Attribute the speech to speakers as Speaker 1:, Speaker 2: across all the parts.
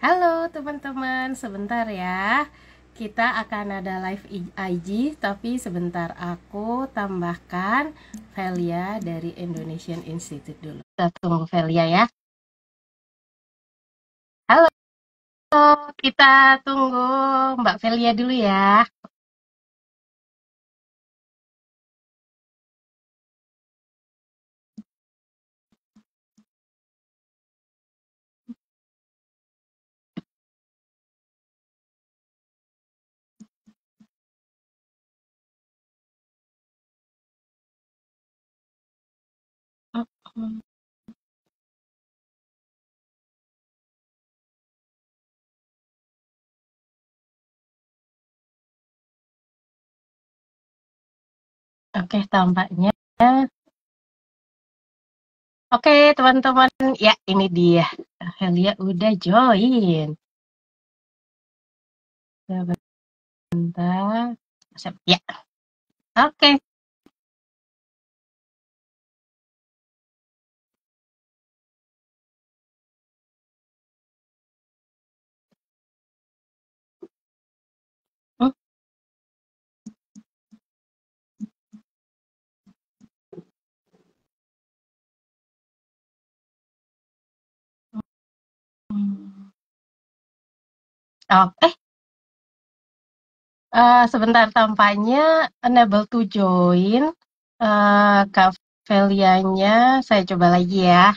Speaker 1: Halo teman-teman, sebentar ya. Kita akan ada live IG, tapi sebentar aku tambahkan Velia dari Indonesian Institute dulu. Kita tunggu Velia ya. Halo, kita tunggu Mbak Velia dulu ya. Oke, tampaknya. Oke, teman-teman. Ya, ini dia. Velia udah join. Sebentar. Ya, oke. Oke, sebentar tampaknya unable to join. Kak Velianya, saya coba lagi ya.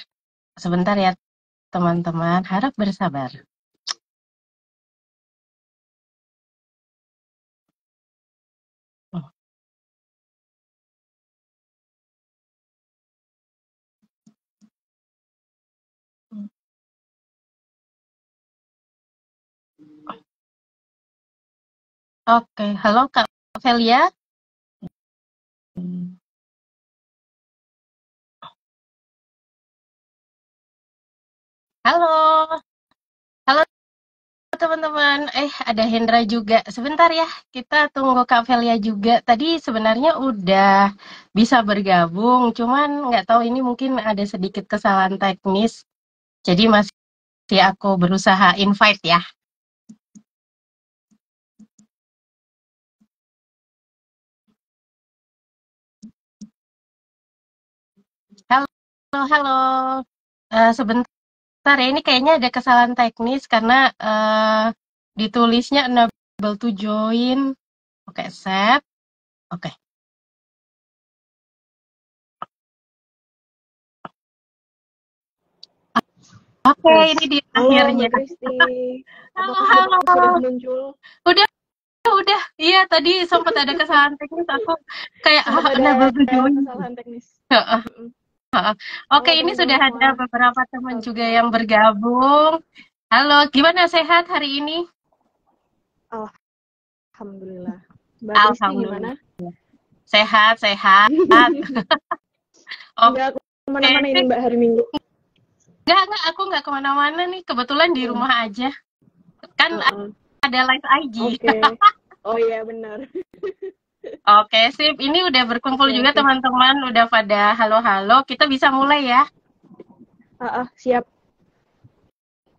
Speaker 1: Sebentar ya teman-teman, harap bersabar. Oke, halo Kak Velia. Halo, halo teman-teman. Ada Hendra juga. Sebentar ya, kita tunggu Kak Velia juga. Tadi sebenarnya udah bisa bergabung, cuman nggak tahu ini mungkin ada sedikit kesalahan teknis. Jadi masih aku berusaha invite ya. Halo, halo. Sebentar ya, ini kayaknya ada kesalahan teknis karena ditulisnya unable to join. Oke, set. Oke. Oke,
Speaker 2: Tes.
Speaker 1: ini dia
Speaker 2: Halo
Speaker 1: akhirnya.
Speaker 2: Mbak Kristi,
Speaker 1: Halo,
Speaker 2: apakah
Speaker 1: halo.
Speaker 2: sudah muncul?
Speaker 1: Udah, udah. Iya, tadi sempat ada kesalahan teknis. Aku kayak,
Speaker 2: Sempat
Speaker 1: unable
Speaker 2: ada
Speaker 1: to join.
Speaker 2: kesalahan teknis.
Speaker 1: Heeh,
Speaker 2: Mm-mm.
Speaker 1: heeh. Oke,
Speaker 2: Halo
Speaker 1: ini sudah
Speaker 2: teman-teman
Speaker 1: ada
Speaker 2: semua,
Speaker 1: beberapa teman
Speaker 2: salam
Speaker 1: juga yang
Speaker 2: kenal.
Speaker 1: bergabung. Halo, gimana sehat hari ini?
Speaker 2: Alhamdulillah. Mbak Kristi
Speaker 1: Alhamdulillah.
Speaker 2: gimana?
Speaker 1: Sehat, sehat.
Speaker 2: Enggak
Speaker 1: Oke,
Speaker 2: kemana-mana ini Mbak hari Minggu.
Speaker 1: enggak, aku nggak kemana-mana nih, kebetulan di
Speaker 2: Hmm.
Speaker 1: rumah aja. Kan
Speaker 2: Uh-uh.
Speaker 1: ada live IG.
Speaker 2: Oke. Oh iya benar.
Speaker 1: Oke, sip. Ini udah berkumpul
Speaker 2: Oke
Speaker 1: juga
Speaker 2: oke.
Speaker 1: teman-teman, udah pada halo-halo. Kita bisa mulai ya.
Speaker 2: Siap.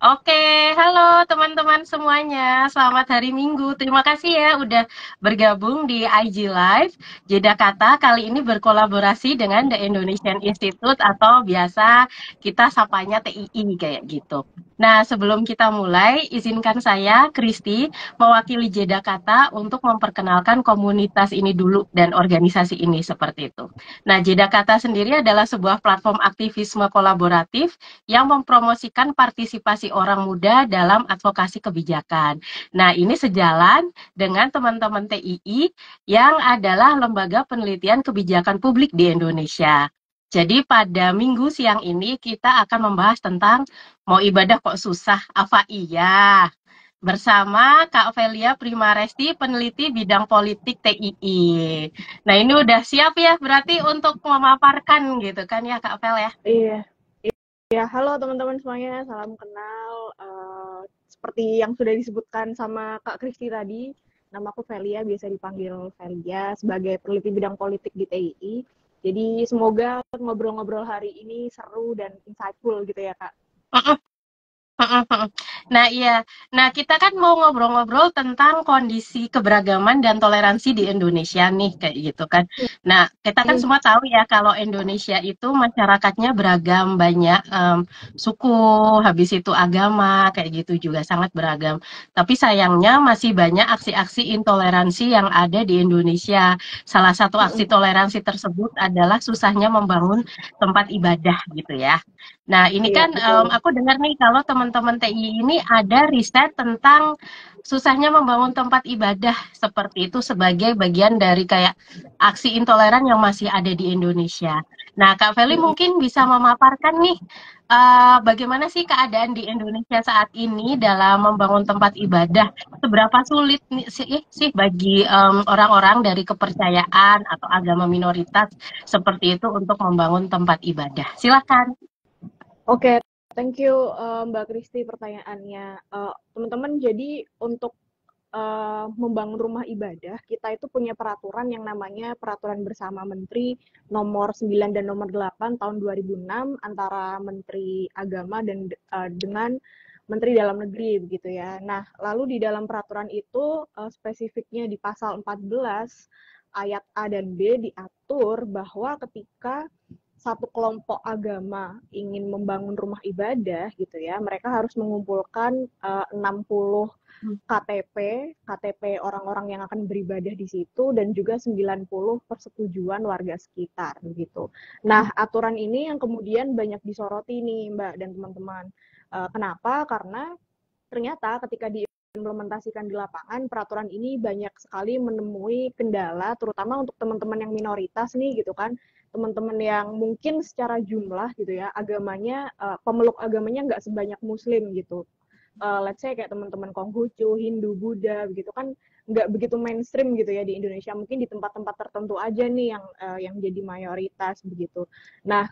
Speaker 1: Oke, halo teman-teman semuanya. Selamat hari Minggu. Terima kasih ya udah bergabung di IG Live. Jeda Kata kali ini berkolaborasi dengan The Indonesian Institute atau biasa kita sapanya TII kayak gitu. Nah, sebelum kita mulai, izinkan saya, Kristi, mewakili Jeda Kata untuk memperkenalkan komunitas ini dulu dan organisasi ini seperti itu. Nah, Jeda Kata sendiri adalah sebuah platform aktivisme kolaboratif yang mempromosikan partisipasi orang muda dalam advokasi kebijakan. Nah, ini sejalan dengan teman-teman TII yang adalah lembaga penelitian kebijakan publik di Indonesia. Jadi pada minggu siang ini kita akan membahas tentang mau ibadah kok susah, apa iya? Bersama Kak Velia Primaresti, peneliti bidang politik TII. Nah, ini udah siap ya berarti untuk memaparkan gitu kan ya Kak Vel ya?
Speaker 2: Iya. Ya, halo teman-teman semuanya, salam kenal. Seperti yang sudah disebutkan sama Kak Kristi tadi, nama aku Velia, biasa dipanggil Velia sebagai peneliti bidang politik di TII. Jadi semoga ngobrol-ngobrol hari ini seru dan insightful gitu ya Kak.
Speaker 1: Mhm mhm. Nah, iya. Nah, kita kan mau ngobrol-ngobrol tentang kondisi keberagaman dan toleransi di Indonesia nih, kayak gitu kan. Nah, kita kan
Speaker 2: Hmm,
Speaker 1: semua tahu ya kalau Indonesia itu masyarakatnya beragam, banyak suku, habis itu agama, kayak gitu juga sangat beragam. Tapi sayangnya masih banyak aksi-aksi intoleransi yang ada di Indonesia. Salah satu aksi
Speaker 2: hmm,
Speaker 1: toleransi tersebut adalah susahnya membangun tempat ibadah gitu ya. Nah, ini
Speaker 2: iya
Speaker 1: kan
Speaker 2: betul.
Speaker 1: aku dengar nih kalau teman-teman TI ini ada riset tentang susahnya membangun tempat ibadah seperti itu sebagai bagian dari kayak aksi intoleran yang masih ada di Indonesia. Nah, Kak Feli
Speaker 2: Hmm.
Speaker 1: mungkin bisa memaparkan nih bagaimana sih keadaan di Indonesia saat ini dalam membangun tempat ibadah? Seberapa sulit nih sih bagi orang-orang dari kepercayaan atau agama minoritas seperti itu untuk membangun tempat ibadah? Silakan.
Speaker 2: Oke, thank you Mbak Kristi pertanyaannya. Teman-teman, jadi untuk membangun rumah ibadah, kita itu punya peraturan yang namanya Peraturan Bersama Menteri Nomor 9 dan Nomor 8 tahun 2006 antara Menteri Agama dan dengan Menteri Dalam Negeri begitu ya. Nah, lalu di dalam peraturan itu spesifiknya di pasal 14 ayat A dan B diatur bahwa ketika satu kelompok agama ingin membangun rumah ibadah gitu ya, mereka harus mengumpulkan 60 KTP, KTP orang-orang yang akan beribadah di situ dan juga 90 persetujuan warga sekitar gitu. Nah, aturan ini yang kemudian banyak disoroti nih Mbak dan teman-teman. Kenapa? Karena ternyata ketika diimplementasikan di lapangan, peraturan ini banyak sekali menemui kendala, terutama untuk teman-teman yang minoritas nih gitu kan, teman-teman yang mungkin secara jumlah gitu ya, agamanya, pemeluk agamanya nggak sebanyak muslim gitu. Let's say kayak teman-teman Konghucu, Hindu, Buddha begitu kan nggak begitu mainstream gitu ya di Indonesia. Mungkin di tempat-tempat tertentu aja nih yang jadi mayoritas begitu. Nah,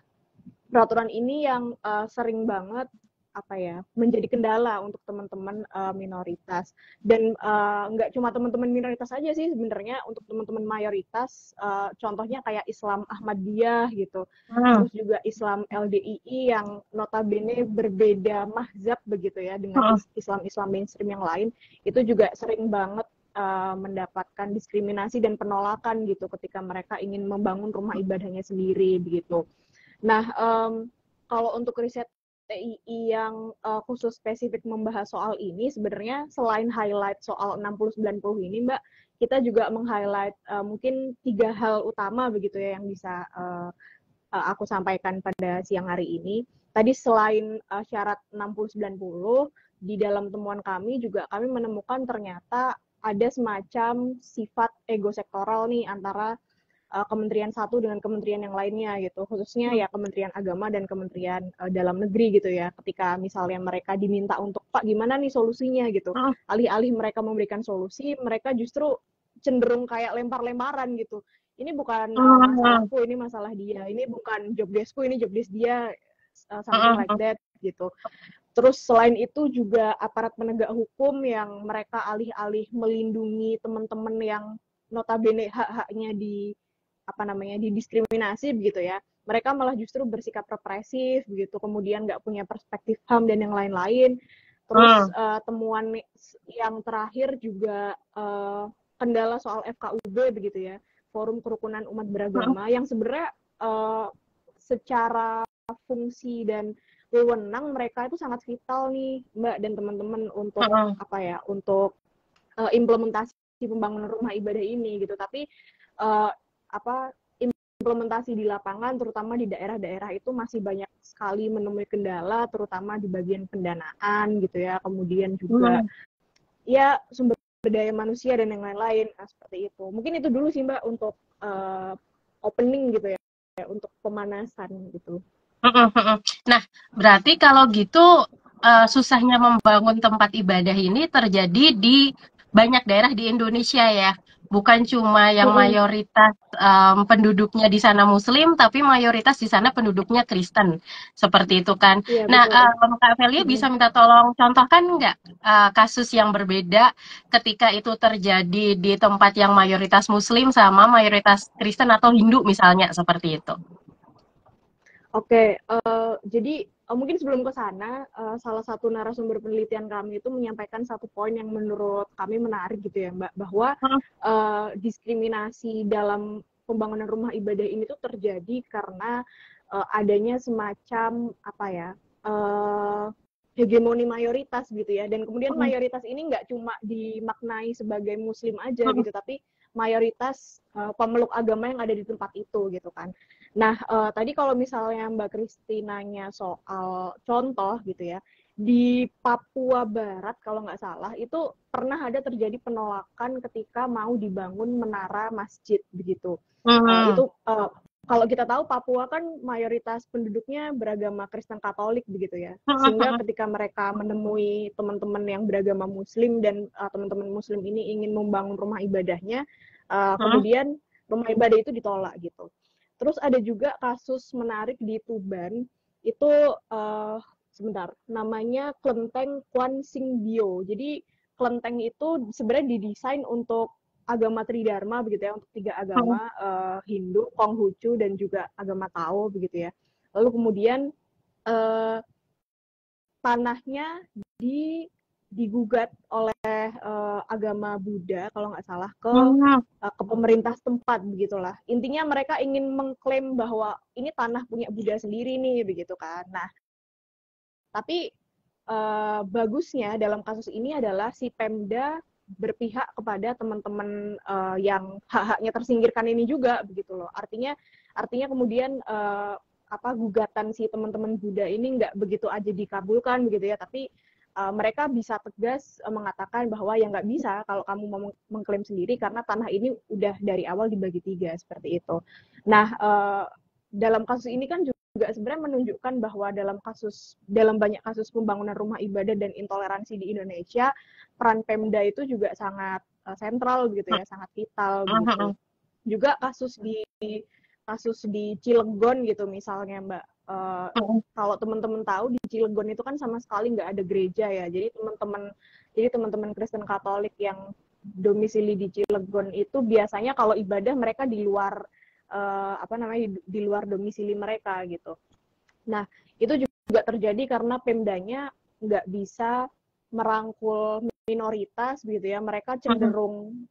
Speaker 2: peraturan ini yang sering banget apa ya menjadi kendala untuk teman-teman minoritas dan nggak cuma teman-teman minoritas aja sih sebenarnya untuk teman-teman mayoritas contohnya kayak Islam Ahmadiyah gitu
Speaker 1: Hmm.
Speaker 2: terus juga Islam LDII yang notabene berbeda mahzab begitu ya dengan
Speaker 1: Mhm.
Speaker 2: Islam-Islam mainstream yang lain itu juga sering banget mendapatkan diskriminasi dan penolakan gitu ketika mereka ingin membangun rumah ibadahnya sendiri begitu. Nah, kalau untuk riset TII yang khusus spesifik membahas soal ini, sebenarnya selain highlight soal 60-90 ini, Mbak, kita juga meng-highlight mungkin 3 hal utama begitu ya yang bisa aku sampaikan pada siang hari ini. Tadi selain syarat 60-90, di dalam temuan kami juga kami menemukan ternyata ada semacam sifat ego sektoral nih antara kementerian satu dengan kementerian yang lainnya gitu khususnya ya Kementerian Agama dan Kementerian Dalam Negeri gitu ya ketika misalnya mereka diminta untuk Pak gimana nih solusinya gitu
Speaker 1: Mhm.
Speaker 2: alih-alih mereka memberikan solusi mereka justru cenderung kayak lempar-lemparan gitu ini bukan
Speaker 1: Mhm.
Speaker 2: masalahku ini masalah dia ini bukan job deskku ini job desk dia something like
Speaker 1: Mhm.
Speaker 2: that gitu terus selain itu juga aparat penegak hukum yang mereka alih-alih melindungi teman-teman yang notabene hak-haknya di apa namanya didiskriminasi begitu ya mereka malah justru bersikap represif begitu kemudian nggak punya perspektif HAM dan yang lain-lain terus
Speaker 1: Mhm.
Speaker 2: temuan yang terakhir juga kendala soal FKUB begitu ya Forum Kerukunan Umat
Speaker 1: Mhm.
Speaker 2: Beragama yang sebenarnya uh, secara fungsi dan wewenang mereka itu sangat vital nih Mbak dan teman-teman untuk
Speaker 1: Mhm.
Speaker 2: apa ya untuk implementasi pembangunan rumah ibadah ini gitu tapi uh, apa implementasi di lapangan terutama di daerah-daerah itu masih banyak sekali menemui kendala terutama di bagian pendanaan gitu ya kemudian juga
Speaker 1: Mhm.
Speaker 2: ya sumber daya manusia dan yang lain-lain nah, seperti itu mungkin itu dulu sih Mbak untuk opening gitu ya untuk pemanasan gitu.
Speaker 1: Mhm. Mhm. Nah, berarti kalau gitu susahnya membangun tempat ibadah ini terjadi di banyak daerah di Indonesia ya. Bukan cuma yang
Speaker 2: Mm-mm.
Speaker 1: mayoritas penduduknya di sana Muslim, tapi mayoritas di sana penduduknya Kristen. Seperti itu kan.
Speaker 2: Iya
Speaker 1: Nah,
Speaker 2: betul.
Speaker 1: Kak Velia
Speaker 2: Mm-mm.
Speaker 1: bisa minta tolong contohkan nggak kasus yang berbeda ketika itu terjadi di tempat yang mayoritas Muslim sama mayoritas Kristen atau Hindu misalnya seperti itu.
Speaker 2: Oke, jadi mungkin sebelum ke sana, salah satu narasumber penelitian kami itu menyampaikan satu poin yang menurut kami menarik gitu ya, Mbak, bahwa diskriminasi dalam pembangunan rumah ibadah ini tuh terjadi karena adanya semacam apa ya, uh, hegemoni mayoritas gitu ya, dan kemudian mayoritas ini nggak cuma dimaknai sebagai muslim aja gitu, tapi mayoritas pemeluk agama yang ada di tempat itu gitu kan. Nah, tadi kalau misalnya Mbak Kristi nanya soal contoh gitu ya, di Papua Barat kalau nggak salah itu pernah ada terjadi penolakan ketika mau dibangun menara masjid begitu. Itu kalau kita tahu Papua kan mayoritas penduduknya beragama Kristen Katolik begitu ya. Sehingga ketika mereka menemui teman-teman yang beragama Muslim dan teman-teman Muslim ini ingin membangun rumah ibadahnya, kemudian rumah ibadah itu ditolak gitu. Terus ada juga kasus menarik di Tuban, itu sebentar, namanya Klenteng Kwan Sing Bio. Jadi kelenteng itu sebenarnya didesain untuk agama Tridharma begitu ya, untuk 3 agama, Hindu, Konghucu dan juga agama Tao begitu ya. Lalu kemudian tanahnya digugat oleh agama Buddha kalau nggak salah ke pemerintah setempat begitulah. Intinya mereka ingin mengklaim bahwa ini tanah punya Buddha sendiri nih begitu kan. Nah, tapi bagusnya dalam kasus ini adalah si Pemda berpihak kepada teman-teman yang hak-haknya tersingkirkan ini juga begitu loh. Artinya kemudian gugatan si teman-teman Buddha ini nggak begitu aja dikabulkan begitu ya, tapi mereka bisa tegas mengatakan bahwa ya nggak bisa kalau kamu mau mengklaim sendiri karena tanah ini udah dari awal dibagi 3 seperti itu. Nah, dalam kasus ini kan juga sebenarnya menunjukkan bahwa dalam banyak kasus pembangunan rumah ibadah dan intoleransi di Indonesia, peran Pemda itu juga sangat sentral gitu ya, sangat vital gitu. Juga kasus di Cilegon gitu misalnya Mbak, kalau teman-teman tahu di Cilegon itu kan sama sekali nggak ada gereja ya, jadi teman-teman Kristen Katolik yang domisili di Cilegon itu biasanya kalau ibadah mereka di luar di luar domisili mereka gitu. Nah, itu juga terjadi karena Pemdanya nggak bisa merangkul minoritas gitu ya, mereka cenderung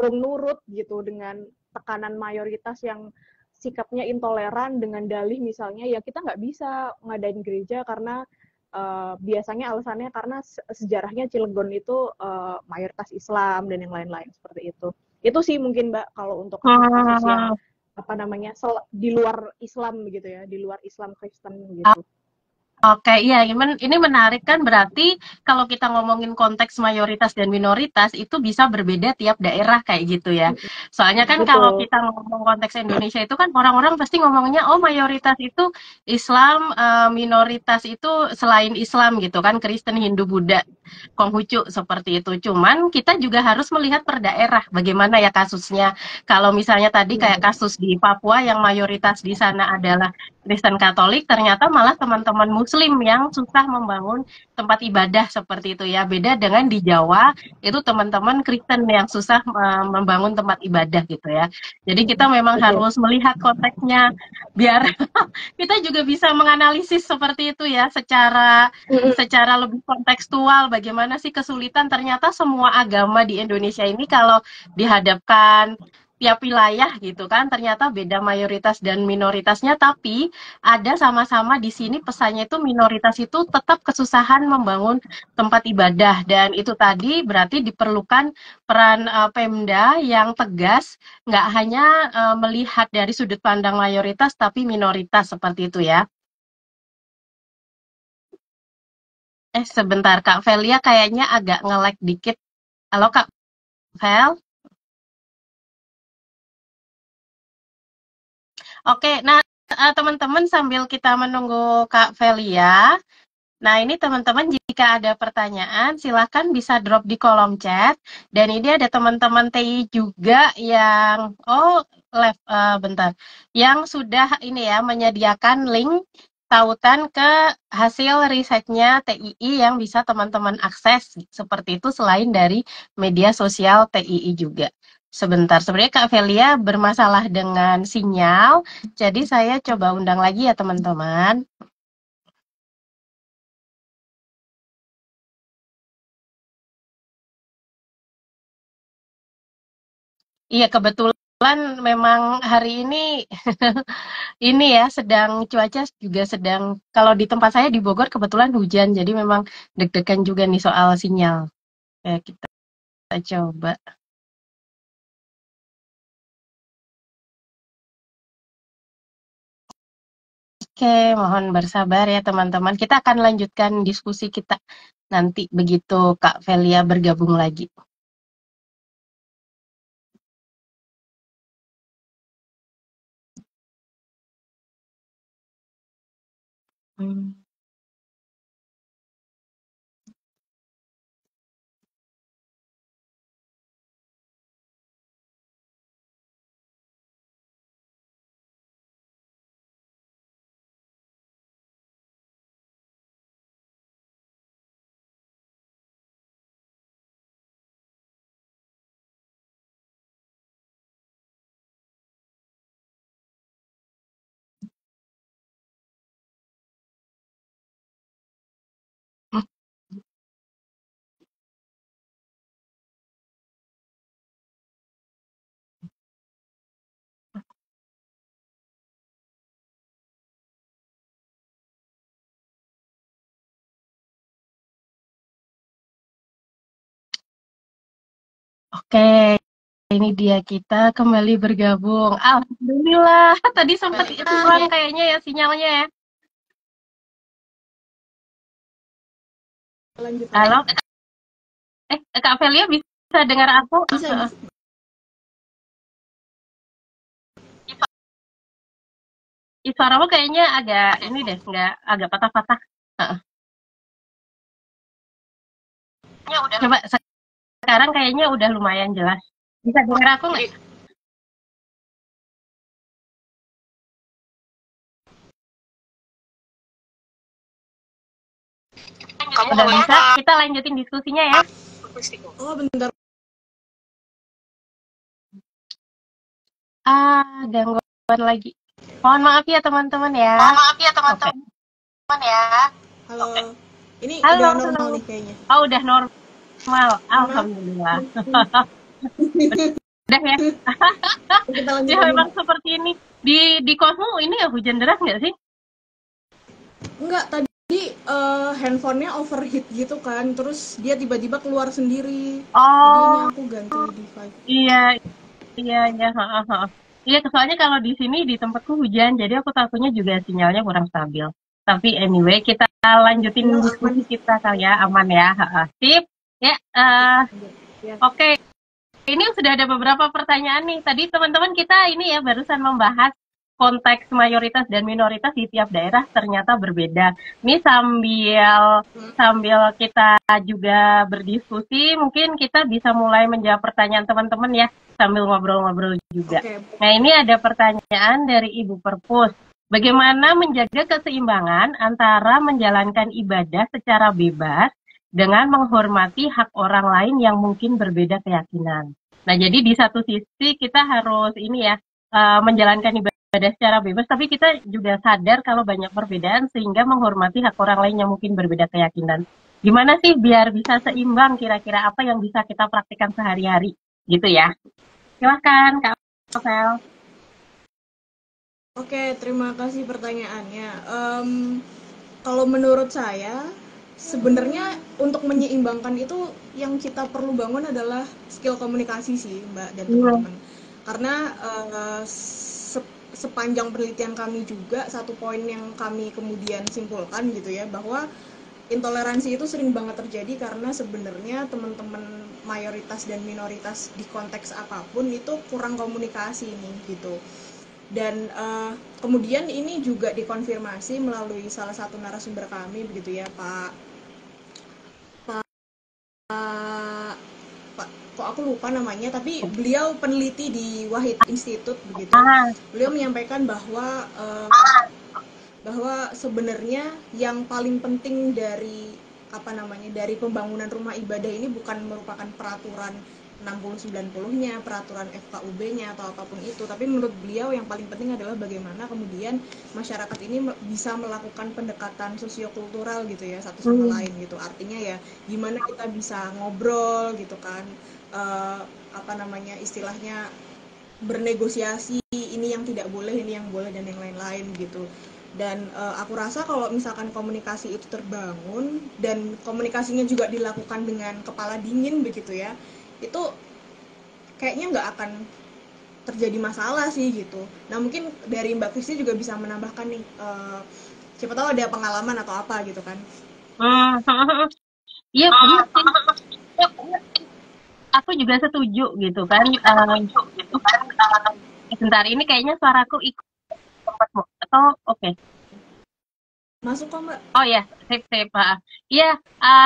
Speaker 2: nurut gitu dengan tekanan mayoritas yang sikapnya intoleran dengan dalih misalnya ya kita nggak bisa ngadain gereja karena biasanya alasannya karena sejarahnya Cilegon itu mayoritas Islam dan yang lain-lain seperti itu. Itu sih mungkin Mbak kalau untuk kasus-kasus yang di luar Islam gitu ya, di luar Islam Kristen gitu.
Speaker 1: Oke, iya, ini menarik kan, berarti kalau kita ngomongin konteks mayoritas dan minoritas itu bisa berbeda tiap daerah kayak gitu ya. Soalnya kan kalau
Speaker 2: Betul.
Speaker 1: kita ngomong konteks Indonesia itu kan orang-orang pasti ngomongnya oh mayoritas itu Islam, minoritas itu selain Islam gitu kan, Kristen, Hindu, Buddha, Konghucu seperti itu. Cuman kita juga harus melihat per daerah bagaimana ya kasusnya. Kalau misalnya tadi kayak kasus di Papua yang mayoritas di sana adalah Kristen Katolik, ternyata malah teman-teman Muslim yang susah membangun tempat ibadah seperti itu ya. Beda dengan di Jawa, itu teman-teman Kristen yang susah membangun tempat ibadah gitu ya. Jadi kita memang harus melihat konteksnya biar kita juga bisa menganalisis seperti itu ya, secara lebih kontekstual bagaimana sih kesulitan ternyata semua agama di Indonesia ini kalau dihadapkan tiap wilayah gitu kan ternyata beda mayoritas dan minoritasnya, tapi ada sama-sama di sini pesannya itu minoritas itu tetap kesusahan membangun tempat ibadah, dan itu tadi berarti diperlukan peran Pemda yang tegas, nggak hanya melihat dari sudut pandang mayoritas tapi minoritas seperti itu ya. Sebentar Kak Velia kayaknya agak nge-lag dikit. Halo Kak Vel? Oke, nah teman-teman sambil kita menunggu Kak Velia, nah ini teman-teman jika ada pertanyaan silahkan bisa drop di kolom chat. Dan ini ada teman-teman TI juga yang, bentar, yang sudah ini ya menyediakan link tautan ke hasil risetnya TII yang bisa teman-teman akses seperti itu selain dari media sosial TII juga. Sebentar, sebenarnya Kak Velia bermasalah dengan sinyal, jadi saya coba undang lagi ya teman-teman. Iya, kebetulan memang hari ini ini ya sedang cuaca juga sedang kalau di tempat saya di Bogor kebetulan hujan, jadi memang deg-degan juga nih soal sinyal. Ya, kita coba. Oke, mohon bersabar ya teman-teman. Kita akan lanjutkan diskusi kita nanti begitu Kak Velia bergabung lagi. Hmm. Oke, ini dia kita kembali bergabung. Alhamdulillah, tadi sempat hilang kayaknya ya sinyalnya ya.
Speaker 2: Lanjut.
Speaker 1: Halo, Kak Velia bisa dengar aku?
Speaker 2: Bisa, bisa.
Speaker 1: Suaramu kayaknya agak ini deh, nggak agak patah-patah. Heeh. Coba sekarang kayaknya udah lumayan jelas. Bisa dengar aku nggak? Udah bisa, kita lanjutin diskusinya ya.
Speaker 2: Oh, bentar.
Speaker 1: Gangguan lagi. Mohon maaf ya teman-teman ya. Oke.
Speaker 2: Halo.
Speaker 1: Oke.
Speaker 2: Ini
Speaker 1: Halo,
Speaker 2: udah
Speaker 1: halo.
Speaker 2: normal nih kayaknya.
Speaker 1: Oh, udah normal.
Speaker 2: Normal.
Speaker 1: Alhamdulillah. Udah ya.
Speaker 2: Kita
Speaker 1: Ya
Speaker 2: lanjut lagi.
Speaker 1: memang seperti ini. Di kosmu ini ya hujan deras nggak sih?
Speaker 2: Enggak, tadi handphonenya overheat gitu kan, terus dia tiba-tiba keluar sendiri. Jadi ini
Speaker 1: Oh,
Speaker 2: aku ganti device.
Speaker 1: iya, iya, iya. Ha, ha. Iya, soalnya kalau di sini di tempatku hujan, jadi aku takutnya juga sinyalnya kurang stabil. Tapi anyway, kita lanjutin
Speaker 2: Sinyal aman.
Speaker 1: diskusi kita kali ya, aman ya. Ha, ha. Sip. Ya,
Speaker 2: Ya.
Speaker 1: oke. Ini sudah ada beberapa pertanyaan nih. Tadi teman-teman kita ini ya barusan membahas konteks mayoritas dan minoritas di tiap daerah ternyata berbeda. Ini sambil sambil kita juga berdiskusi, mungkin kita bisa mulai menjawab pertanyaan teman-teman ya sambil ngobrol-ngobrol juga.
Speaker 2: Oke.
Speaker 1: Nah, ini ada pertanyaan dari Ibu Perpus. Bagaimana menjaga keseimbangan antara menjalankan ibadah secara bebas dengan menghormati hak orang lain yang mungkin berbeda keyakinan? Nah, jadi di satu sisi kita harus ini ya menjalankan ibadah secara bebas, tapi kita juga sadar kalau banyak perbedaan sehingga menghormati hak orang lain yang mungkin berbeda keyakinan. Gimana sih biar bisa seimbang kira-kira apa yang bisa kita praktikkan sehari-hari gitu ya? Silakan Kak Novel.
Speaker 2: Oke, terima kasih pertanyaannya. Kalau menurut saya, sebenarnya untuk menyeimbangkan itu yang kita perlu bangun adalah skill komunikasi sih, Mbak dan teman-teman. Karena sepanjang penelitian kami juga, satu poin yang kami kemudian simpulkan gitu ya, bahwa intoleransi itu sering banget terjadi karena sebenarnya teman-teman mayoritas dan minoritas di konteks apapun itu kurang komunikasi nih gitu. Dan kemudian ini juga dikonfirmasi melalui salah satu narasumber kami begitu ya, Pak kok aku lupa namanya, tapi beliau peneliti di Wahid Institute begitu. Beliau menyampaikan bahwa sebenarnya yang paling penting dari dari pembangunan rumah ibadah ini bukan merupakan peraturan 60-90-nya peraturan FKUB-nya atau apapun itu, tapi menurut beliau yang paling penting adalah bagaimana kemudian masyarakat ini bisa melakukan pendekatan sosiokultural gitu ya, satu sama lain gitu. Artinya ya gimana kita bisa ngobrol gitu kan, apa namanya istilahnya, bernegosiasi, ini yang tidak boleh, ini yang boleh, dan yang lain-lain gitu. Dan aku rasa kalau misalkan komunikasi itu terbangun dan komunikasinya juga dilakukan dengan kepala dingin begitu ya, itu kayaknya nggak akan terjadi masalah sih gitu. Nah mungkin dari Mbak Kristi juga bisa menambahkan nih, siapa tahu ada pengalaman atau apa gitu kan.
Speaker 1: Hmm, iya benar sih. Aku juga setuju gitu kan. Sebentar ini kayaknya suaraku ikut tempatmu atau oke.
Speaker 2: Masuk kok Mbak.
Speaker 1: Oh ya, sip sip. Iya,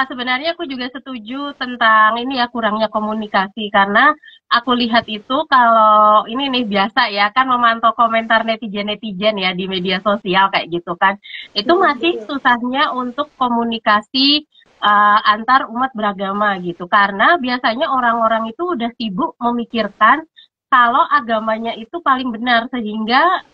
Speaker 1: sebenarnya aku juga setuju tentang ini ya kurangnya komunikasi karena aku lihat itu kalau ini nih biasa ya kan memantau komentar netizen-netizen ya di media sosial kayak gitu kan. Itu masih
Speaker 2: Betul.
Speaker 1: susahnya untuk komunikasi antar umat beragama gitu. Karena biasanya orang-orang itu udah sibuk memikirkan kalau agamanya itu paling benar sehingga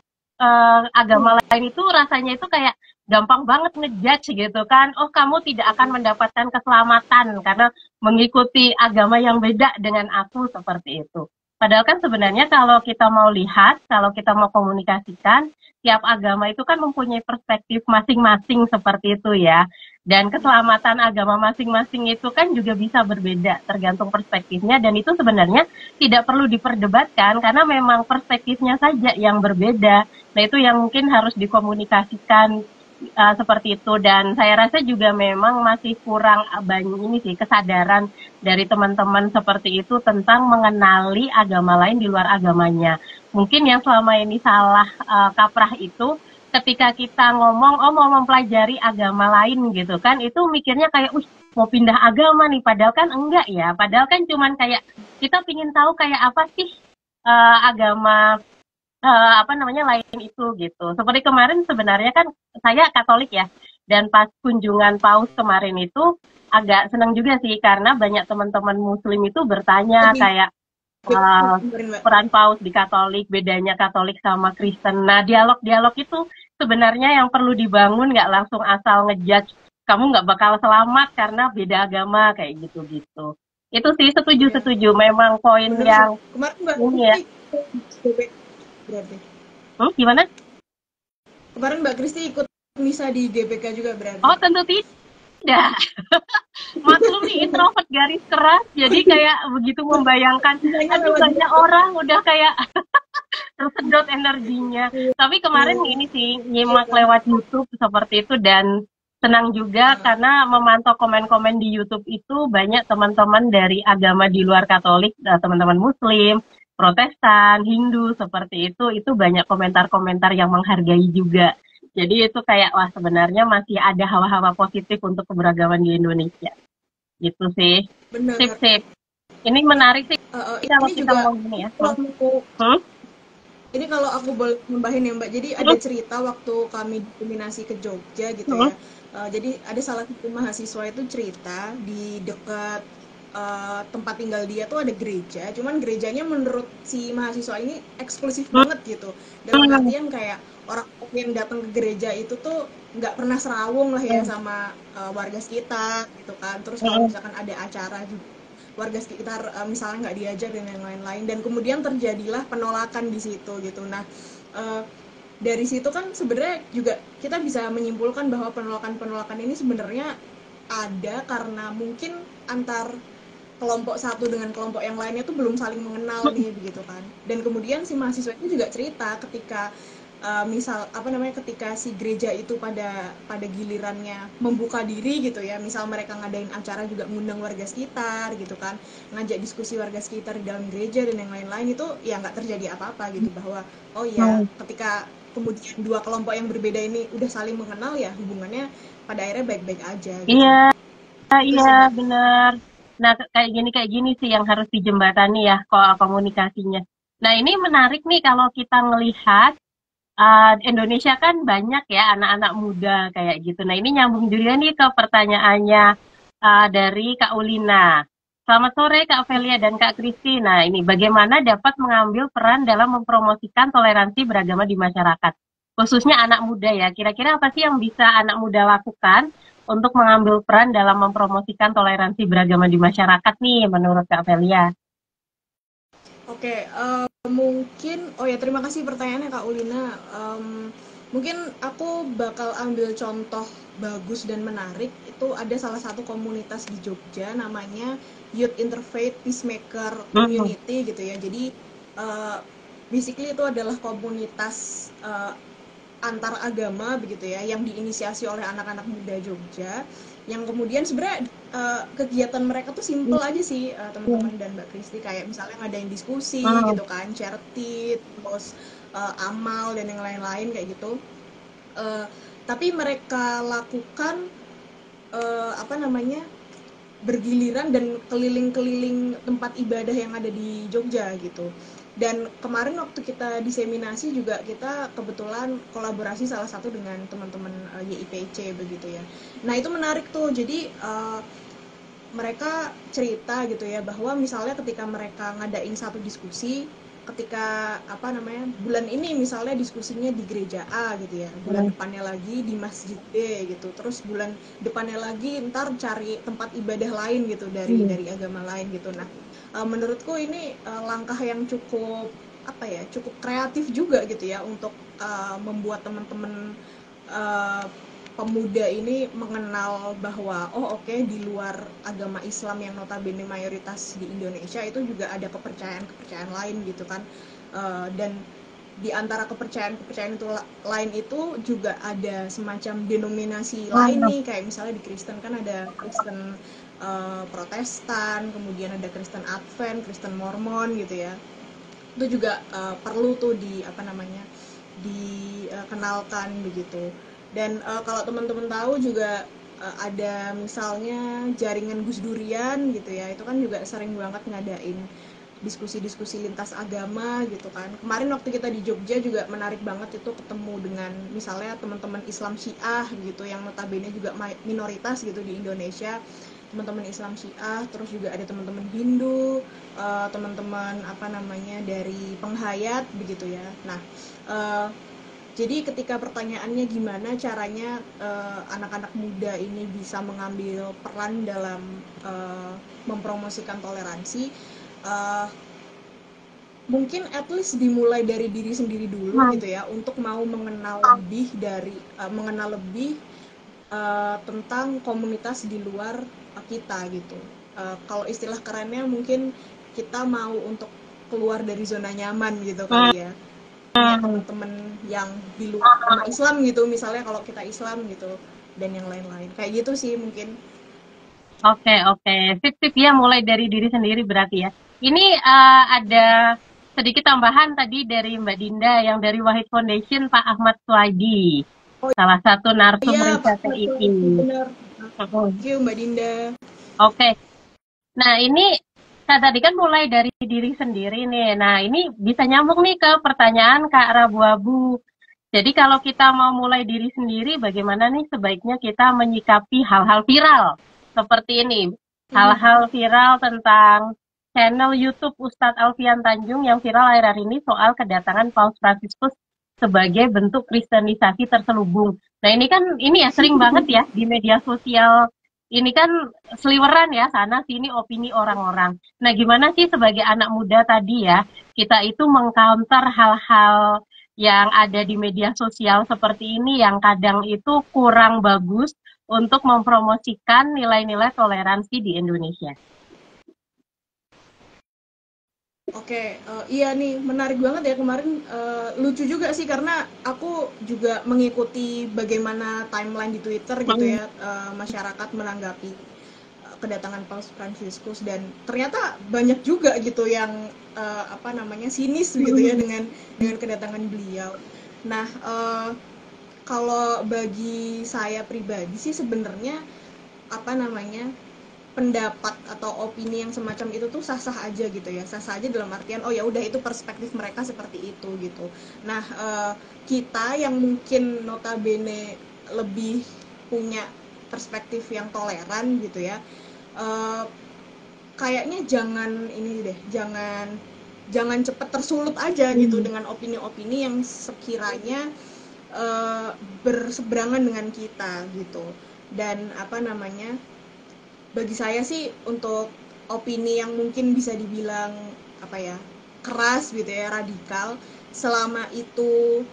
Speaker 1: agama lain itu rasanya itu kayak gampang banget ngejudge gitu kan. Oh, kamu tidak akan mendapatkan keselamatan karena mengikuti agama yang beda dengan aku seperti itu. Padahal kan sebenarnya kalau kita mau lihat, kalau kita mau komunikasikan, tiap agama itu kan mempunyai perspektif masing-masing seperti itu ya. Dan keselamatan agama masing-masing itu kan juga bisa berbeda tergantung perspektifnya dan itu sebenarnya tidak perlu diperdebatkan karena memang perspektifnya saja yang berbeda. Nah, itu yang mungkin harus dikomunikasikan seperti itu dan saya rasa juga memang masih kurang banyak ini sih kesadaran dari teman-teman seperti itu tentang mengenali agama lain di luar agamanya. Mungkin yang selama ini salah kaprah itu ketika kita ngomong oh mau mempelajari agama lain gitu kan itu mikirnya kayak mau pindah agama nih padahal kan enggak ya padahal kan cuman kayak kita pingin tahu kayak apa sih agama apa namanya lain itu gitu. Seperti kemarin sebenarnya kan saya Katolik ya, dan pas kunjungan Paus kemarin itu agak senang juga sih karena banyak teman-teman Muslim itu bertanya
Speaker 2: Lebih
Speaker 1: kayak
Speaker 2: dengerin Mbak.
Speaker 1: peran Paus di Katolik, bedanya Katolik sama Kristen. Nah dialog-dialog itu sebenarnya yang perlu dibangun nggak langsung asal ngejudge kamu nggak bakal selamat karena beda agama kayak gitu-gitu. Itu sih
Speaker 2: Ya,
Speaker 1: setuju-setuju memang poin
Speaker 2: bener sih.
Speaker 1: yang
Speaker 2: Kemarin Mbak
Speaker 1: ini ya.
Speaker 2: Kristi GBK berarti.
Speaker 1: Gimana?
Speaker 2: Kemarin Mbak Kristi ikut misa di GBK juga berarti.
Speaker 1: Oh tentu tidak. Maklum nih introvert garis keras, jadi kayak begitu membayangkan,
Speaker 2: Misanya
Speaker 1: aduh
Speaker 2: lewat
Speaker 1: banyak
Speaker 2: YouTube.
Speaker 1: orang udah kayak tersedot energinya. Tapi kemarin
Speaker 2: Iya,
Speaker 1: ini sih
Speaker 2: iya
Speaker 1: nyimak
Speaker 2: kan.
Speaker 1: lewat YouTube seperti itu dan senang juga karena memantau komen-komen di YouTube itu banyak teman-teman dari agama di luar Katolik, teman-teman Muslim, Protestan, Hindu seperti itu banyak komentar-komentar yang menghargai juga. Jadi itu kayak wah sebenarnya masih ada hawa-hawa positif untuk keberagaman di Indonesia. Gitu sih. Sip,
Speaker 2: Benar.
Speaker 1: sip. Ini menarik sih kalau
Speaker 2: Ini
Speaker 1: kita
Speaker 2: juga
Speaker 1: ngomong ini ya.
Speaker 2: kalau aku
Speaker 1: Hmm?
Speaker 2: ini kalau aku boleh nambahin ya Mbak, jadi ada
Speaker 1: Hmm?
Speaker 2: cerita waktu kami diminasi ke Jogja gitu
Speaker 1: Hmm?
Speaker 2: ya. Jadi ada salah satu mahasiswa itu cerita di dekat tempat tinggal dia tuh ada gereja, cuman gerejanya menurut si mahasiswa ini eksklusif
Speaker 1: Hmm?
Speaker 2: banget gitu. Dalam
Speaker 1: Hmm?
Speaker 2: artian kayak orang yang datang ke gereja itu tuh nggak pernah serawung lah ya
Speaker 1: Hmm?
Speaker 2: sama warga sekitar gitu kan. Terus kalau
Speaker 1: Hmm?
Speaker 2: misalkan ada acara juga warga sekitar misalnya nggak diajar dan yang lain-lain, dan kemudian terjadilah penolakan di situ gitu. Nah dari situ kan sebenarnya juga kita bisa menyimpulkan bahwa penolakan-penolakan ini sebenarnya ada karena mungkin antar kelompok satu dengan kelompok yang lainnya tuh belum saling mengenal nih begitu kan. Dan kemudian si mahasiswa itu juga cerita ketika misal apa namanya, ketika si gereja itu pada gilirannya membuka diri gitu ya, misal mereka ngadain acara juga mengundang warga sekitar gitu kan, ngajak diskusi warga sekitar di dalam gereja dan yang lain-lain, itu ya nggak terjadi apa-apa gitu, bahwa oh ya
Speaker 1: Hmm.
Speaker 2: ketika kemudian dua kelompok yang berbeda ini udah saling mengenal ya hubungannya pada akhirnya baik-baik aja gitu.
Speaker 1: Iya,
Speaker 2: Itu
Speaker 1: iya
Speaker 2: sih Mbak.
Speaker 1: benar. Nah, kayak gini sih yang harus dijembatani ya komunikasinya. Nah, ini menarik nih kalau kita ngelihat Indonesia kan banyak ya anak-anak muda kayak gitu. Nah, ini nyambung juga nih ke pertanyaannya dari Kak Ulina. Selamat sore Kak Velia dan Kak Kristi. Nah, ini bagaimana dapat mengambil peran dalam mempromosikan toleransi beragama di masyarakat, khususnya anak muda ya. Kira-kira apa sih yang bisa anak muda lakukan untuk mengambil peran dalam mempromosikan toleransi beragama di masyarakat nih, menurut Kak Velia?
Speaker 2: Oke, mungkin, oh ya terima kasih pertanyaannya Kak Ulina. Mungkin aku bakal ambil contoh bagus dan menarik. Itu ada salah satu komunitas di Jogja namanya Youth Interfaith Peacemaker
Speaker 1: Hmm,
Speaker 2: Community gitu ya. Jadi uh, basically itu adalah komunitas antar agama begitu ya yang diinisiasi oleh anak-anak muda Jogja yang kemudian sebenarnya kegiatan mereka tuh simple aja sih teman-teman dan Mbak Kristi kayak misalnya ngadain diskusi
Speaker 1: hmm,
Speaker 2: gitu kan charity terus amal dan yang lain-lain kayak gitu. Eh, tapi mereka lakukan apa namanya bergiliran dan keliling-keliling tempat ibadah yang ada di Jogja gitu. Dan kemarin waktu kita diseminasi juga kita kebetulan kolaborasi salah satu dengan teman-teman YIPC begitu ya. Nah itu menarik tuh. Jadi mereka cerita gitu ya bahwa misalnya ketika mereka ngadain satu diskusi ketika apa namanya bulan ini misalnya diskusinya di gereja A gitu ya bulan
Speaker 1: hmm.
Speaker 2: depannya lagi di masjid B gitu terus bulan depannya lagi ntar cari tempat ibadah lain gitu
Speaker 1: Hmm.
Speaker 2: dari agama lain gitu. Nah menurutku ini langkah yang cukup apa ya cukup kreatif juga gitu ya untuk membuat teman-teman uh, pemuda ini mengenal bahwa oh oke, di luar agama Islam yang notabene mayoritas di Indonesia itu juga ada kepercayaan-kepercayaan lain gitu kan. Dan di antara kepercayaan-kepercayaan itu lain itu juga ada semacam denominasi lain
Speaker 1: Hmm.
Speaker 2: nih kayak misalnya di Kristen kan ada Kristen Protestan, kemudian ada Kristen Advent, Kristen Mormon gitu ya. Itu juga perlu tuh di apa namanya dikenalkan begitu. Dan kalau teman-teman tahu juga ada misalnya jaringan Gus Durian gitu ya itu kan juga sering banget ngadain diskusi-diskusi lintas agama gitu kan. Kemarin waktu kita di Jogja juga menarik banget itu ketemu dengan misalnya teman-teman Islam Syiah gitu yang notabene juga minoritas gitu di Indonesia, teman-teman Islam Syiah, terus juga ada teman-teman Hindu, teman-teman apa namanya dari penghayat begitu ya. Nah, uh, jadi ketika pertanyaannya gimana caranya anak-anak muda ini bisa mengambil peran dalam mempromosikan toleransi, uh, mungkin at least dimulai dari diri sendiri dulu
Speaker 1: Hmm.
Speaker 2: gitu ya untuk mau mengenal lebih tentang komunitas di luar kita gitu. Kalau istilah kerennya mungkin kita mau untuk keluar dari zona nyaman gitu kali ya. Punya
Speaker 1: Hmm.
Speaker 2: teman-teman yang di luar agama Islam gitu, misalnya kalau kita Islam gitu dan yang lain-lain. Kayak gitu sih mungkin.
Speaker 1: Oke, oke. Sip-sip ya, mulai dari diri sendiri berarti ya. Ini ada sedikit tambahan tadi dari Mbak Dinda yang dari Wahid Foundation, Pak Ahmad Suwaidi,
Speaker 2: Oh
Speaker 1: salah satu narsum
Speaker 2: iya Pak
Speaker 1: riset TII.
Speaker 2: benar.
Speaker 1: Mm-mm.
Speaker 2: Thank you Mbak Dinda.
Speaker 1: Oke, nah ini tadi kan mulai dari diri sendiri nih. Nah ini bisa nyambung nih ke pertanyaan Kak Rabu-Abu. Jadi kalau kita mau mulai diri sendiri, bagaimana nih sebaiknya kita menyikapi hal-hal viral seperti ini? Hal-hal viral tentang channel YouTube Ustadz Alfian Tanjung yang viral akhir-akhir ini soal kedatangan Paus Fransiskus sebagai bentuk kristenisasi terselubung. Nah ini kan ini ya sering banget ya di media sosial. Ini kan seliweran ya sana sini opini orang-orang. Nah gimana sih sebagai anak muda tadi ya kita itu mengcounter hal-hal yang ada di media sosial seperti ini yang kadang itu kurang bagus untuk mempromosikan nilai-nilai toleransi di Indonesia.
Speaker 2: Oke, iya nih menarik banget ya kemarin lucu juga sih karena aku juga mengikuti bagaimana timeline di Twitter gitu
Speaker 1: Hmm.
Speaker 2: ya masyarakat menanggapi kedatangan Paus Fransiskus dan ternyata banyak juga gitu yang apa namanya sinis gitu ya dengan kedatangan beliau. Nah, kalau bagi saya pribadi sih sebenarnya apa namanya pendapat atau opini yang semacam itu tuh sah-sah aja gitu ya sah-sah aja dalam artian oh ya udah itu perspektif mereka seperti itu gitu. Nah kita yang mungkin notabene lebih punya perspektif yang toleran gitu ya, eh, kayaknya jangan ini deh, jangan cepet tersulut aja gitu dengan opini-opini yang sekiranya berseberangan dengan kita gitu. Dan apa namanya, bagi saya sih untuk opini yang mungkin bisa dibilang apa ya, keras gitu ya, radikal, selama itu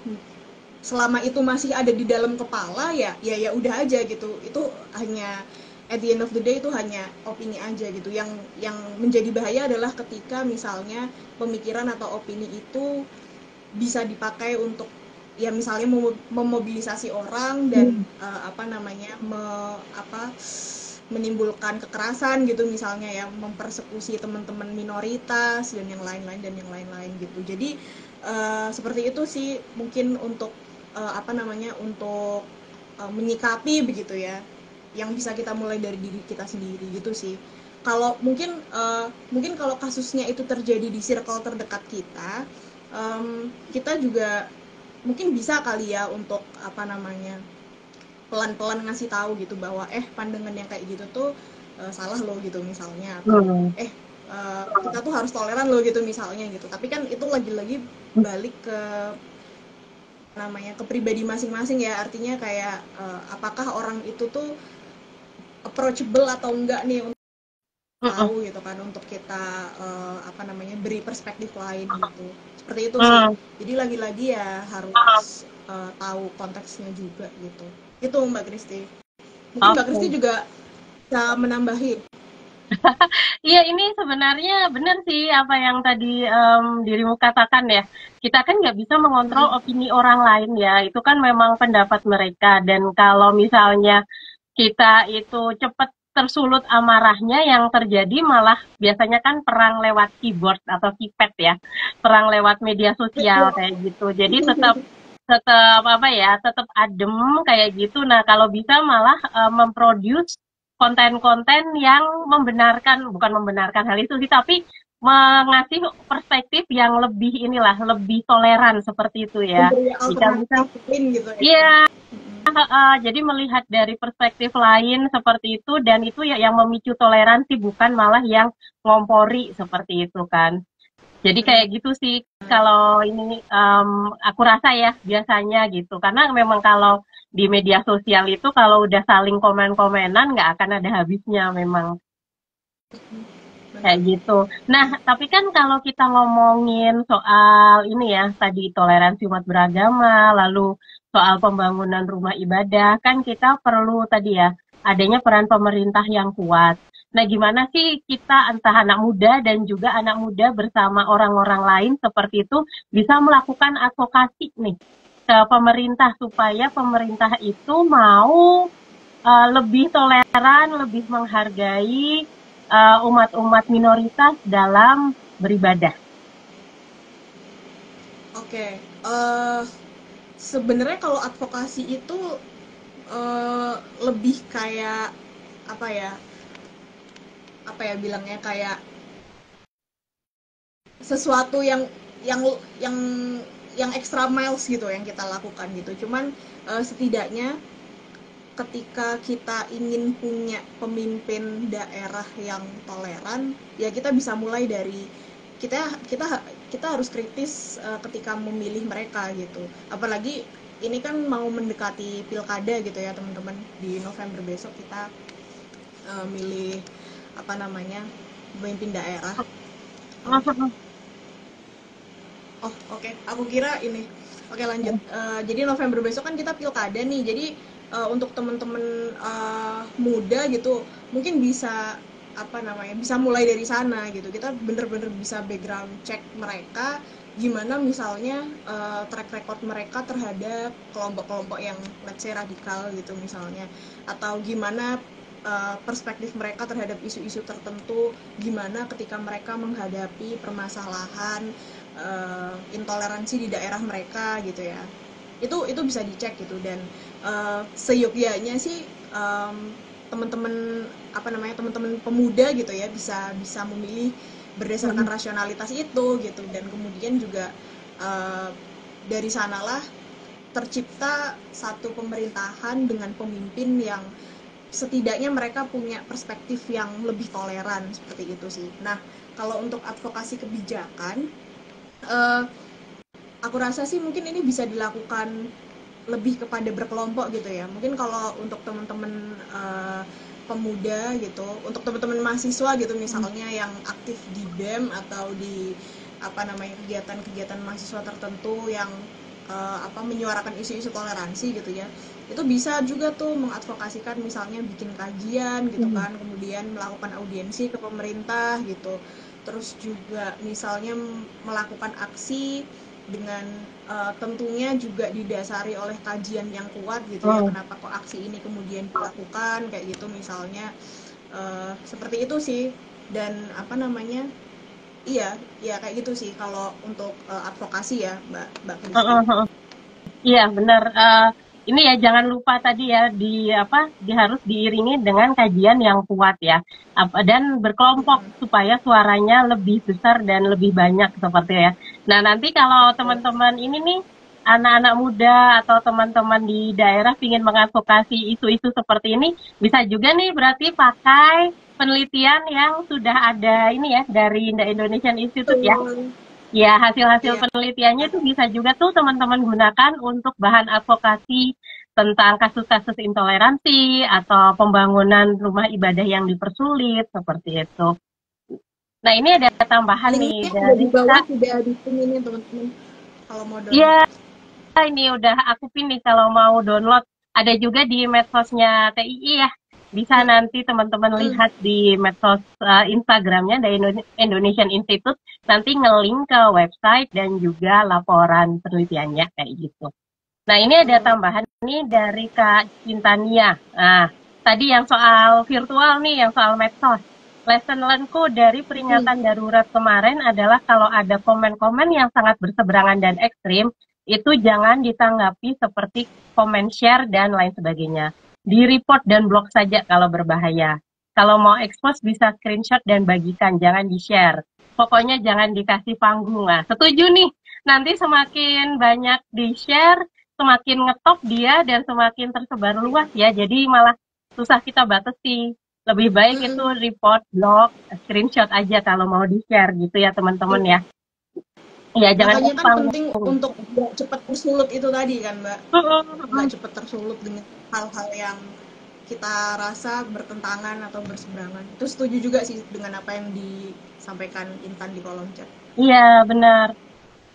Speaker 2: selama itu masih ada di dalam kepala ya udah aja gitu. Itu hanya at the end of the day itu hanya opini aja gitu. Yang menjadi bahaya adalah ketika misalnya pemikiran atau opini itu bisa dipakai untuk ya misalnya memobilisasi orang dan apa namanya menimbulkan kekerasan gitu, misalnya ya mempersekusi teman-teman minoritas dan yang lain-lain gitu. Jadi seperti itu sih mungkin untuk apa namanya untuk menyikapi begitu ya, yang bisa kita mulai dari diri kita sendiri gitu sih. Kalau mungkin kalau kasusnya itu terjadi di circle terdekat kita, kita juga mungkin bisa kali ya untuk apa namanya pelan-pelan ngasih tahu gitu bahwa pandangan yang kayak gitu tuh salah loh gitu misalnya, atau kita tuh harus toleran loh gitu misalnya gitu. Tapi kan itu lagi-lagi balik ke namanya ke pribadi masing-masing ya, artinya kayak apakah orang itu tuh approachable atau enggak nih untuk tahu gitu kan, untuk kita apa namanya beri perspektif lain gitu. Seperti itu sih. Jadi lagi-lagi ya harus tahu konteksnya juga gitu. Itu Mbak Kristi. Mungkin Mbak Kristi
Speaker 1: Oke.
Speaker 2: juga bisa menambahi.
Speaker 1: Iya, ini sebenarnya benar sih apa yang tadi dirimu katakan ya. Kita kan nggak bisa mengontrol opini orang lain ya. Itu kan memang pendapat mereka. Dan kalau misalnya kita itu cepat tersulut amarahnya, yang terjadi malah biasanya kan perang lewat keyboard atau keypad ya. Perang lewat media sosial
Speaker 2: Betul.
Speaker 1: kayak gitu. Jadi tetap tetap apa ya, tetap adem kayak gitu. Nah, kalau bisa malah memproduce konten-konten yang bukan membenarkan hal itu sih, tapi mengasih perspektif yang lebih inilah, lebih toleran seperti itu ya.
Speaker 2: Memberi
Speaker 1: Jika bisa,
Speaker 2: alternatif lain gitu ya.
Speaker 1: iya, jadi melihat dari perspektif lain seperti itu, dan itu ya yang memicu toleransi, bukan malah yang ngompori seperti itu kan. Jadi kayak
Speaker 2: Benar.
Speaker 1: gitu sih kalau ini aku rasa ya biasanya gitu. Karena memang kalau di media sosial itu kalau udah saling komen-komenan nggak akan ada habisnya memang kayak
Speaker 2: Benar.
Speaker 1: gitu. Nah, tapi kan kalau kita ngomongin soal ini ya, tadi toleransi umat beragama, lalu soal pembangunan rumah ibadah, kan kita perlu tadi ya, adanya peran pemerintah yang kuat. Nah, gimana sih kita entah anak muda dan juga anak muda bersama orang-orang lain seperti itu bisa melakukan advokasi nih ke pemerintah supaya pemerintah itu mau lebih toleran, lebih menghargai umat-umat minoritas dalam beribadah.
Speaker 2: Oke. Sebenarnya kalau advokasi itu lebih kayak apa ya? Apa ya bilangnya, kayak sesuatu yang yang yang extra miles gitu yang kita lakukan gitu. Cuman setidaknya ketika kita ingin punya pemimpin daerah yang toleran, ya kita bisa mulai dari kita kita kita harus kritis ketika memilih mereka gitu. Apalagi ini kan mau mendekati pilkada gitu ya teman-teman. Di November besok kita milih apa namanya pemimpin daerah. Oh oke, aku kira ini. Oke lanjut. Jadi November besok kan kita pilkada nih. Jadi untuk teman-teman muda gitu, mungkin bisa apa namanya, bisa mulai dari sana gitu. Kita bener-bener bisa background check mereka, gimana misalnya track record mereka terhadap kelompok-kelompok yang let's say radikal gitu misalnya, atau gimana perspektif mereka terhadap isu-isu tertentu, gimana ketika mereka menghadapi permasalahan intoleransi di daerah mereka gitu ya. Itu bisa dicek gitu. Dan seyogyanya sih teman-teman apa namanya teman-teman pemuda gitu ya bisa bisa memilih berdasarkan rasionalitas itu gitu. Dan kemudian juga dari sanalah tercipta satu pemerintahan dengan pemimpin yang setidaknya mereka punya perspektif yang lebih toleran seperti itu sih. Nah, kalau untuk advokasi kebijakan, eh, aku rasa sih mungkin ini bisa dilakukan lebih kepada berkelompok gitu ya. Mungkin kalau untuk teman-teman pemuda gitu, untuk teman-teman mahasiswa gitu misalnya yang aktif di BEM atau di apa namanya kegiatan-kegiatan mahasiswa tertentu yang menyuarakan isu-isu toleransi gitu ya. Itu bisa juga tuh mengadvokasikan misalnya bikin kajian gitu kan, kemudian melakukan audiensi ke pemerintah gitu. Terus juga misalnya melakukan aksi dengan tentunya juga didasari oleh kajian yang kuat gitu ya, kenapa kok aksi ini kemudian dilakukan kayak gitu misalnya, seperti itu sih. Dan apa namanya, iya ya kayak gitu sih kalau untuk advokasi ya Mbak Kristi.
Speaker 1: Iya, benar. Ini ya jangan lupa tadi ya harus diiringi dengan kajian yang kuat ya. Dan berkelompok supaya suaranya lebih besar dan lebih banyak seperti ya. Nah, nanti kalau teman-teman ini nih anak-anak muda atau teman-teman di daerah ingin mengadvokasi isu-isu seperti ini, bisa juga nih berarti pakai penelitian yang sudah ada ini ya dari The Indonesian Institute ya.
Speaker 2: Betul.
Speaker 1: Ya, hasil-hasil
Speaker 2: Iya.
Speaker 1: penelitiannya itu bisa juga tuh teman-teman gunakan untuk bahan advokasi tentang kasus-kasus intoleransi atau pembangunan rumah ibadah yang dipersulit, seperti itu. Nah, ini ada tambahan nih
Speaker 2: Linknya ada
Speaker 1: dari
Speaker 2: di bawah,
Speaker 1: Kak.
Speaker 2: sudah di sini nih teman-teman kalau mau download.
Speaker 1: Ya, ini udah aku pin nih kalau mau download. Ada juga di medsosnya TII ya. Bisa nanti teman-teman lihat di medsos Instagramnya dari Indonesian Institute. Nanti ngelink ke website dan juga laporan penelitiannya kayak gitu. Nah, ini ada tambahan nih dari Kak Cintania. Nah, tadi yang soal virtual nih, yang soal medsos. Lesson learned-ku dari peringatan darurat kemarin adalah kalau ada komen-komen yang sangat berseberangan dan ekstrim, itu jangan ditanggapi seperti komen share dan lain sebagainya. Di-report dan blok saja kalau berbahaya. Kalau mau expose bisa screenshot dan bagikan, jangan di-share. Pokoknya jangan dikasih panggung. Nah, setuju nih. Nanti semakin banyak di-share, semakin ngetop dia dan semakin tersebar luas ya. Jadi malah susah kita batasi. Lebih baik itu report, blog, screenshot aja kalau mau di-share gitu ya teman-teman ya. Ya jangan
Speaker 2: Makanya
Speaker 1: kasih
Speaker 2: kan
Speaker 1: panggung.
Speaker 2: penting untuk nggak cepat tersulut itu tadi kan Mbak, nggak cepat tersulut dengan hal-hal yang kita rasa bertentangan atau berseberangan. Itu setuju juga sih dengan apa yang disampaikan Intan di kolom chat.
Speaker 1: Iya benar.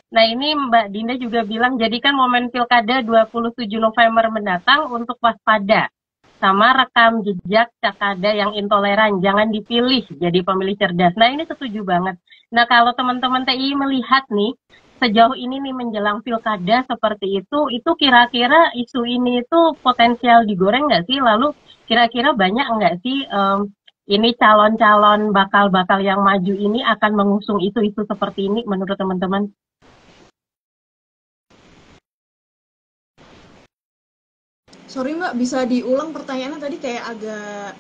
Speaker 1: Nah ini Mbak Dinda juga bilang jadikan momen Pilkada 27 November mendatang untuk waspada. Sama rekam jejak cakada yang intoleran, jangan dipilih jadi pemilih cerdas. Nah ini setuju banget. Nah kalau teman-teman TI melihat nih, sejauh ini nih menjelang pilkada seperti itu kira-kira isu ini itu potensial digoreng nggak sih? Lalu kira-kira banyak nggak sih ini calon-calon bakal-bakal yang maju ini akan mengusung isu-isu seperti ini menurut teman-teman?
Speaker 2: Sorry Mbak, bisa diulang pertanyaannya tadi kayak agak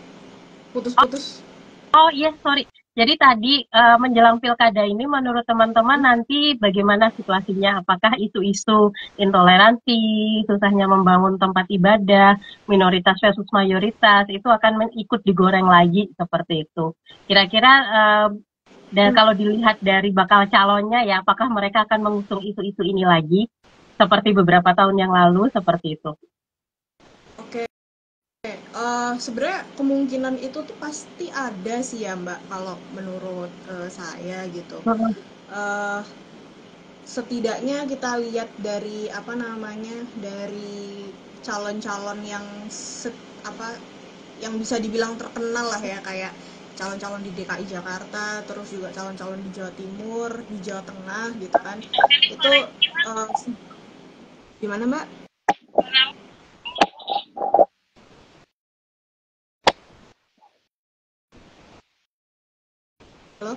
Speaker 2: putus-putus.
Speaker 1: Oh iya, sorry. Jadi tadi menjelang pilkada ini menurut teman-teman nanti bagaimana situasinya? Apakah isu-isu intoleransi, susahnya membangun tempat ibadah, minoritas versus mayoritas itu akan ikut digoreng lagi seperti itu. Kira-kira dan kalau dilihat dari bakal calonnya ya, apakah mereka akan mengusung isu-isu ini lagi seperti beberapa tahun yang lalu seperti itu?
Speaker 2: Oke, sebenarnya kemungkinan itu tuh pasti ada sih ya Mbak kalau menurut saya gitu. Eh, Setidaknya kita lihat dari apa namanya, dari calon-calon yang yang bisa dibilang terkenal lah ya, kayak calon-calon di DKI Jakarta, terus juga calon-calon di Jawa Timur, di Jawa Tengah gitu kan. Itu uh, gimana Mbak? Halo?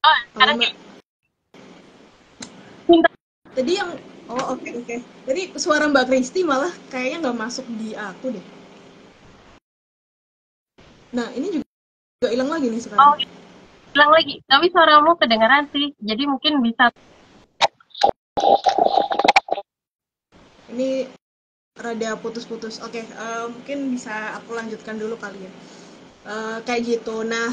Speaker 1: Oh,
Speaker 2: Halo
Speaker 1: sekarang
Speaker 2: Mbak. Tadi yang oke. Tadi suara Mbak Kristi malah kayaknya nggak masuk di aku deh. Nah, ini juga hilang lagi nih sekarang.
Speaker 1: oh, bilang lagi, tapi suaramu kedengaran sih, jadi mungkin bisa
Speaker 2: Ini rada putus-putus. Oke, mungkin bisa aku lanjutkan dulu kali ya. Kayak gitu. Nah,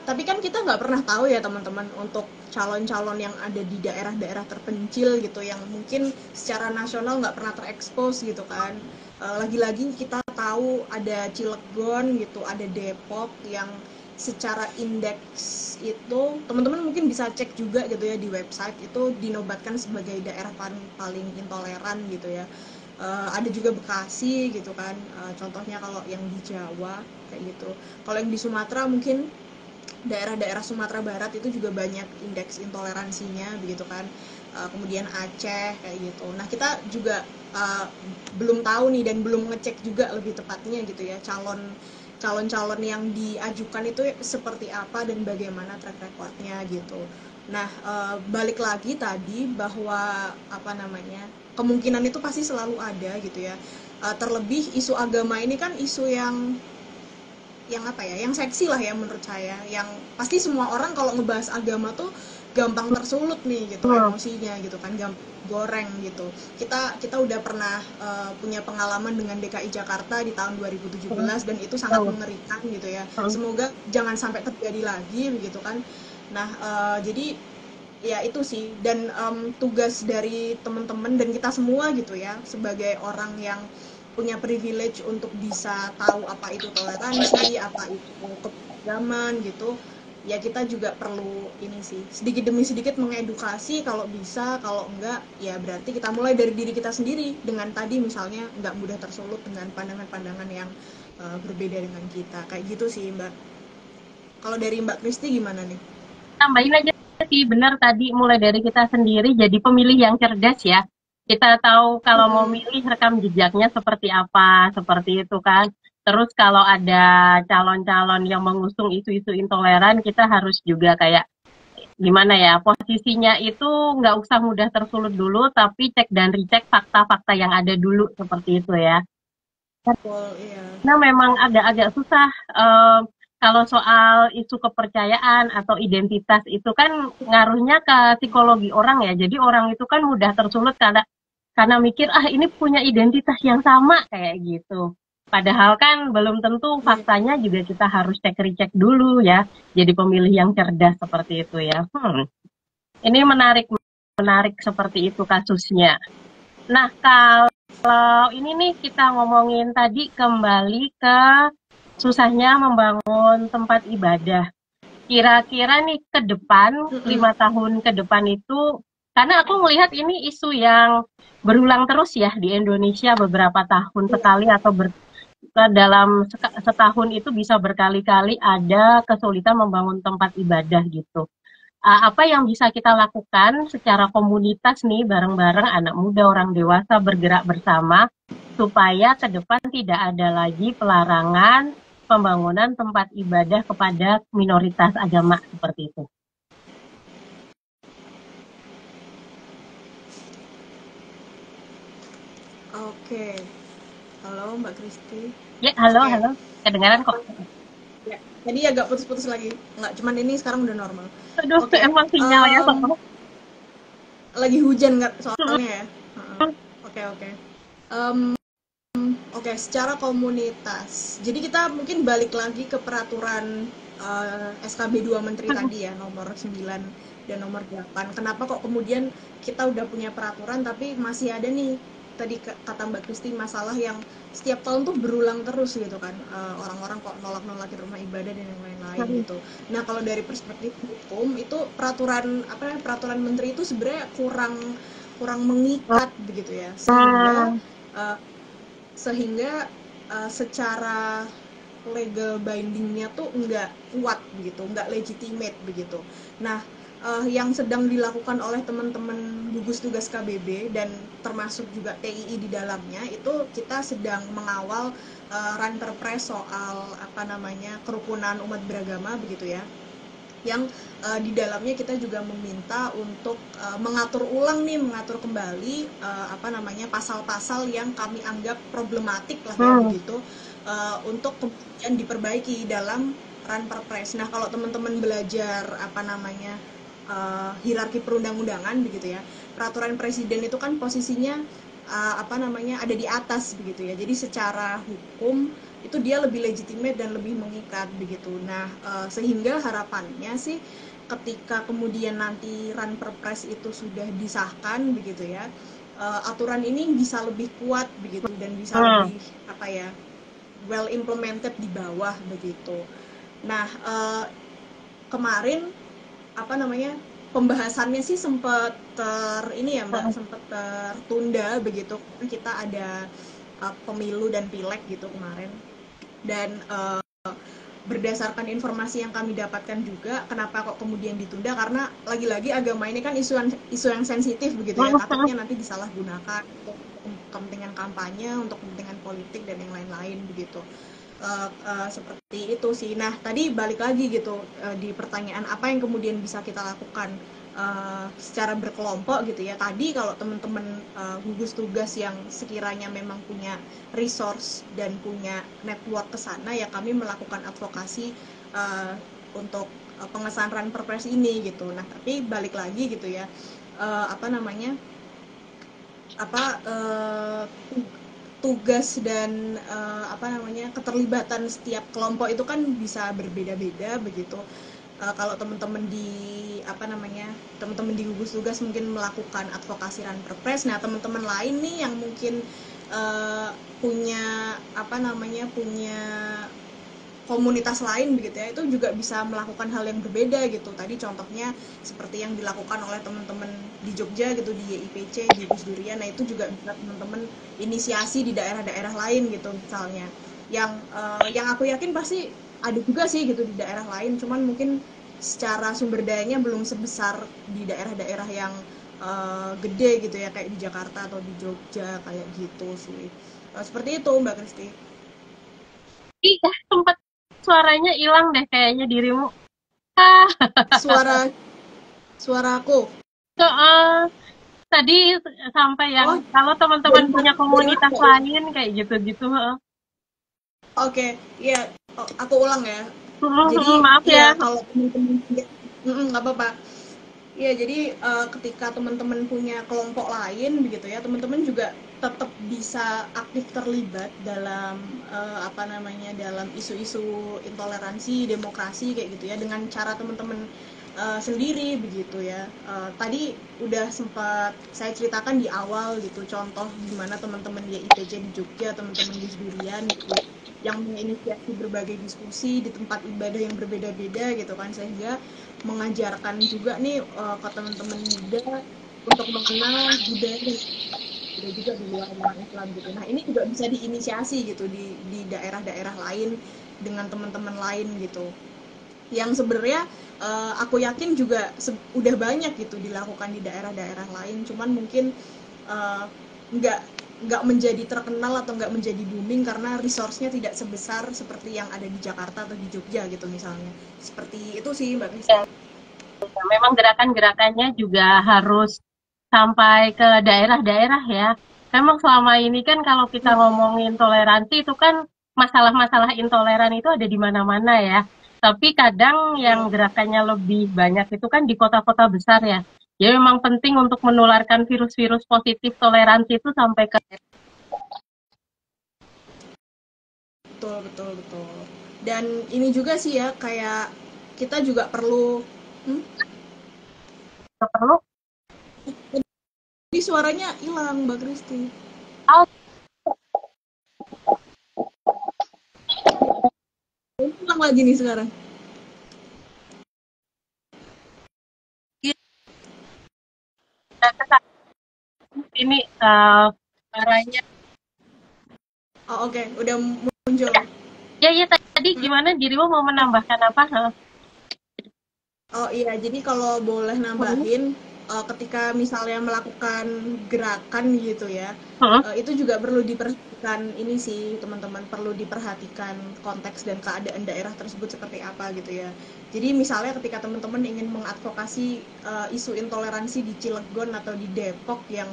Speaker 2: tapi kan kita nggak pernah tahu ya teman-teman untuk calon-calon yang ada di daerah-daerah terpencil gitu yang mungkin secara nasional nggak pernah terekspos gitu kan. Lagi-lagi kita tahu ada Cilegon gitu, ada Depok yang secara indeks itu teman-teman mungkin bisa cek juga gitu ya di website itu dinobatkan sebagai daerah paling intoleran gitu ya. Ada juga Bekasi gitu kan, contohnya kalau yang di Jawa kayak gitu. Kalau yang di Sumatera mungkin daerah-daerah Sumatera Barat itu juga banyak indeks intoleransinya begitu kan. Kemudian Aceh kayak gitu. Nah kita juga belum tahu nih dan belum ngecek juga lebih tepatnya gitu ya calon-calon yang diajukan itu seperti apa dan bagaimana track recordnya gitu. Nah, balik lagi tadi bahwa apa namanya kemungkinan itu pasti selalu ada gitu ya. Terlebih isu agama ini kan isu yang apa ya, yang seksi lah ya menurut saya, yang pasti semua orang kalau ngebahas agama tuh gampang tersulut nih gitu
Speaker 1: Hmm.
Speaker 2: emosinya gitu kan, gampang goreng gitu. Kita udah pernah punya pengalaman dengan DKI Jakarta di tahun 2017 dan itu sangat
Speaker 1: Hmm.
Speaker 2: mengerikan gitu ya.
Speaker 1: Hmm.
Speaker 2: Semoga jangan sampai terjadi lagi begitu kan. Nah, jadi ya itu sih dan tugas dari teman-teman dan kita semua gitu ya sebagai orang yang punya privilege untuk bisa tahu apa itu toleransi, apa itu keberagaman gitu. Ya kita juga perlu ini sih, sedikit demi sedikit mengedukasi kalau bisa, kalau enggak ya berarti kita mulai dari diri kita sendiri dengan tadi misalnya enggak mudah tersulut dengan pandangan-pandangan yang berbeda dengan kita. Kayak gitu sih, Mbak. Kalau dari Mbak Kristi gimana nih?
Speaker 1: Tambahin aja sih, benar tadi mulai dari kita sendiri jadi pemilih yang cerdas ya. Kita tahu kalau mau
Speaker 2: Mm-mm.
Speaker 1: milih rekam jejaknya seperti apa, seperti itu kan. Terus kalau ada calon-calon yang mengusung isu-isu intoleran, kita harus juga kayak gimana ya, posisinya itu nggak usah mudah tersulut dulu, tapi cek dan recheck fakta-fakta yang ada dulu seperti itu ya.
Speaker 2: Well, iya.
Speaker 1: Nah, memang agak-agak susah kalau soal isu kepercayaan atau identitas itu kan ngaruhnya ke psikologi orang ya. Jadi orang itu kan mudah tersulut karena mikir ah ini punya identitas yang sama kayak gitu. Padahal kan belum tentu
Speaker 2: Iya.
Speaker 1: faktanya juga kita harus cek recheck dulu ya. Jadi pemilih yang cerdas seperti itu ya. Ini menarik menarik seperti itu kasusnya. Nah, kalau ini nih kita ngomongin tadi kembali ke susahnya membangun tempat ibadah. Kira-kira nih ke depan,
Speaker 2: Mm-mm.
Speaker 1: 5 tahun ke depan itu, karena aku melihat ini isu yang berulang terus ya di Indonesia beberapa tahun
Speaker 2: Iya.
Speaker 1: sekali atau dalam setahun itu bisa berkali-kali ada kesulitan membangun tempat ibadah gitu. Apa yang bisa kita lakukan secara komunitas nih bareng-bareng anak muda, orang dewasa bergerak bersama supaya ke depan tidak ada lagi pelarangan pembangunan tempat ibadah kepada minoritas agama seperti itu.
Speaker 2: Oke. Halo Mbak Kristi.
Speaker 1: Ya, halo,
Speaker 2: Oke.
Speaker 1: halo. Kedengaran kok.
Speaker 2: Ya. Tadi agak putus-putus lagi. Nggak, cuman ini sekarang udah normal.
Speaker 1: Aduh,
Speaker 2: Oke.
Speaker 1: emang sinyalnya soal.
Speaker 2: Lagi hujan nggak soalnya ya? Heeh. Oke, oke. Em, oke, secara komunitas. Jadi kita mungkin balik lagi ke peraturan SKB 2 Menteri tadi ya, nomor 9 dan nomor 8. Kenapa kok kemudian kita udah punya peraturan tapi masih ada nih tadi kata Mbak Kristi masalah yang setiap tahun tuh berulang terus gitu kan. Orang-orang kok nolak-nolakin rumah ibadah dan yang lain-lain gitu. Nah, kalau dari perspektif hukum itu peraturan apa peraturan menteri itu sebenarnya kurang kurang mengikat begitu ya. Sehingga uh, sehingga secara legal bindingnya tuh nggak kuat begitu, nggak legitimate begitu. Nah, yang sedang dilakukan oleh teman-teman gugus tugas KBB dan termasuk juga TII di dalamnya itu kita sedang mengawal ranperpres soal apa namanya kerukunan umat beragama begitu ya yang di dalamnya kita juga meminta untuk mengatur ulang nih, mengatur kembali apa namanya pasal-pasal yang kami anggap problematik lah ya begitu untuk kemudian diperbaiki dalam Ranperpres. Nah kalau teman-teman belajar apa namanya hierarki perundang-undangan begitu ya. Peraturan presiden itu kan posisinya ada di atas begitu ya. Jadi secara hukum itu dia lebih legitimate dan lebih mengikat begitu. Nah, sehingga harapannya sih ketika kemudian nanti Ranperpres itu sudah disahkan begitu ya, aturan ini bisa lebih kuat begitu dan bisa lebih well implemented di bawah begitu. Nah, kemarin pembahasannya sih sempat sempat tertunda begitu. Kita ada pemilu dan pileg gitu kemarin. Dan berdasarkan informasi yang kami dapatkan juga, kenapa kok kemudian ditunda, karena lagi-lagi agama ini kan isu yang sensitif begitu ya, takutnya nanti disalahgunakan untuk kepentingan kampanye, untuk kepentingan politik dan yang lain-lain begitu. Seperti itu sih. Nah, tadi balik lagi gitu di pertanyaan apa yang kemudian bisa kita lakukan secara berkelompok gitu ya. Tadi kalau teman-teman gugus tugas yang sekiranya memang punya resource dan punya network ke sana, ya kami melakukan advokasi untuk pengesahan Ranperpres ini gitu. Nah, tapi balik lagi gitu ya, tugas dan keterlibatan setiap kelompok itu kan bisa berbeda-beda begitu. Kalau teman-teman di gugus tugas mungkin melakukan advokasi Ranperpres, nah teman-teman lain nih yang mungkin punya punya komunitas lain begitu ya, itu juga bisa melakukan hal yang berbeda gitu. Tadi contohnya seperti yang dilakukan oleh teman-teman di Jogja gitu, di YIPC, di Gus Durian. Nah, itu juga bisa teman-teman inisiasi di daerah-daerah lain gitu misalnya. Yang aku yakin pasti ada juga sih gitu di daerah lain, cuman mungkin secara sumber dayanya belum sebesar di daerah-daerah yang gede gitu ya, kayak di Jakarta atau di Jogja kayak gitu sih. Seperti itu Mbak Kristi.
Speaker 1: Iya, sempat suaranya hilang deh kayaknya dirimu. Ah,
Speaker 2: Suara suaraku.
Speaker 1: soal tadi sampai yang
Speaker 2: Oh,
Speaker 1: kalau teman-teman punya
Speaker 2: dari mana
Speaker 1: komunitas
Speaker 2: Mbak?
Speaker 1: lain kayak gitu-gitu.
Speaker 2: Oke, iya, aku ulang ya. Jadi,
Speaker 1: Maaf
Speaker 2: iya
Speaker 1: ya.
Speaker 2: kalau teman-teman nggak apa-apa. Iya, jadi ketika teman-teman punya kelompok lain begitu ya, teman-teman juga tetap bisa aktif terlibat dalam dalam isu-isu intoleransi, demokrasi kayak gitu ya, dengan cara teman-teman sendiri begitu ya. Tadi udah sempat saya ceritakan di awal gitu, contoh gimana teman-teman di IPC di Jogja, teman-teman di Durian gitu, yang menginisiasi berbagai diskusi di tempat ibadah yang berbeda-beda gitu kan, sehingga mengajarkan juga nih ke teman-teman muda untuk mengenal budaya dan juga di luar agama Islam gitu. Nah, ini juga bisa diinisiasi gitu di daerah-daerah lain dengan teman-teman lain gitu. Yang sebenarnya aku yakin juga udah banyak gitu dilakukan di daerah-daerah lain, cuman mungkin uh, nggak nggak menjadi terkenal atau nggak menjadi booming karena resource-nya tidak sebesar seperti yang ada di Jakarta atau di Jogja gitu misalnya. Seperti itu sih Mbak Kristi.
Speaker 1: Ya, memang gerakan-gerakannya juga harus sampai ke daerah-daerah ya. Memang selama ini kan kalau kita ngomongin toleransi itu kan masalah-masalah intoleran itu ada di mana-mana ya. Tapi kadang yang
Speaker 2: Betul,
Speaker 1: gerakannya lebih banyak itu kan di kota-kota besar ya. Ya memang penting untuk menularkan virus-virus positif toleransi itu sampai ke
Speaker 2: betul, betul, betul. Dan ini juga sih ya, kayak kita juga perlu
Speaker 1: perlu.
Speaker 2: Jadi suaranya hilang Mbak Kristi.
Speaker 1: Oh,
Speaker 2: Hilang lagi nih sekarang.
Speaker 1: ini suaranya.
Speaker 2: Oh, oke, udah muncul.
Speaker 1: Ya, ya tadi gimana dirimu mau menambahkan apa?
Speaker 2: Oh iya, jadi kalau boleh nambahin, ketika misalnya melakukan gerakan gitu ya, itu juga perlu diperhatikan ini sih teman-teman, perlu diperhatikan konteks dan keadaan daerah tersebut seperti apa gitu ya. Jadi misalnya ketika teman-teman ingin mengadvokasi isu intoleransi di Cilegon atau di Depok yang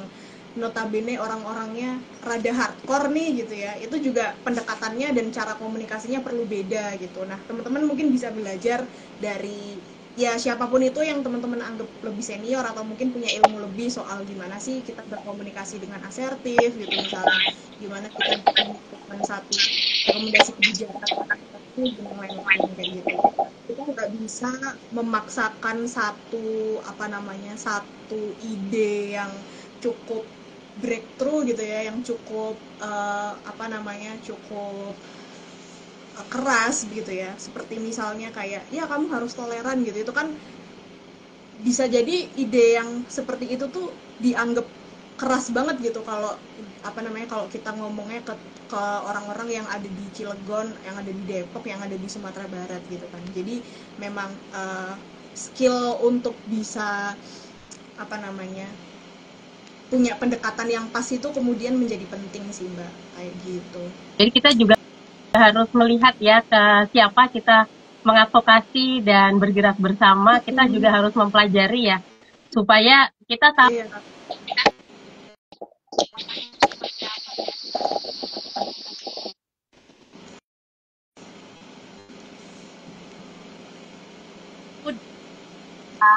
Speaker 2: notabene orang-orangnya rada hardcore nih gitu ya, itu juga pendekatannya dan cara komunikasinya perlu beda gitu. Nah, teman-teman mungkin bisa belajar dari ya siapapun itu yang teman-teman anggap lebih senior atau mungkin punya ilmu lebih soal gimana sih kita berkomunikasi dengan asertif gitu, misalnya gimana kita menyebutkan satu rekomendasi kebijakan dan lain-lain kayak gitu. Kita nggak bisa memaksakan satu ide yang cukup breakthrough gitu ya, yang cukup cukup keras gitu ya, seperti misalnya kayak ya kamu harus toleran gitu. Itu kan bisa jadi ide yang seperti itu tuh dianggap keras banget gitu kalau kalau kita ngomongnya ke orang-orang yang ada di Cilegon, yang ada di Depok, yang ada di Sumatera Barat gitu kan. Jadi memang skill untuk bisa apa namanya punya pendekatan yang pas itu kemudian menjadi penting sih Mbak, kayak gitu.
Speaker 1: Jadi kita juga harus melihat ya ke siapa kita mengadvokasi dan bergerak bersama. Kita juga harus mempelajari ya supaya kita tahu.
Speaker 2: Iya.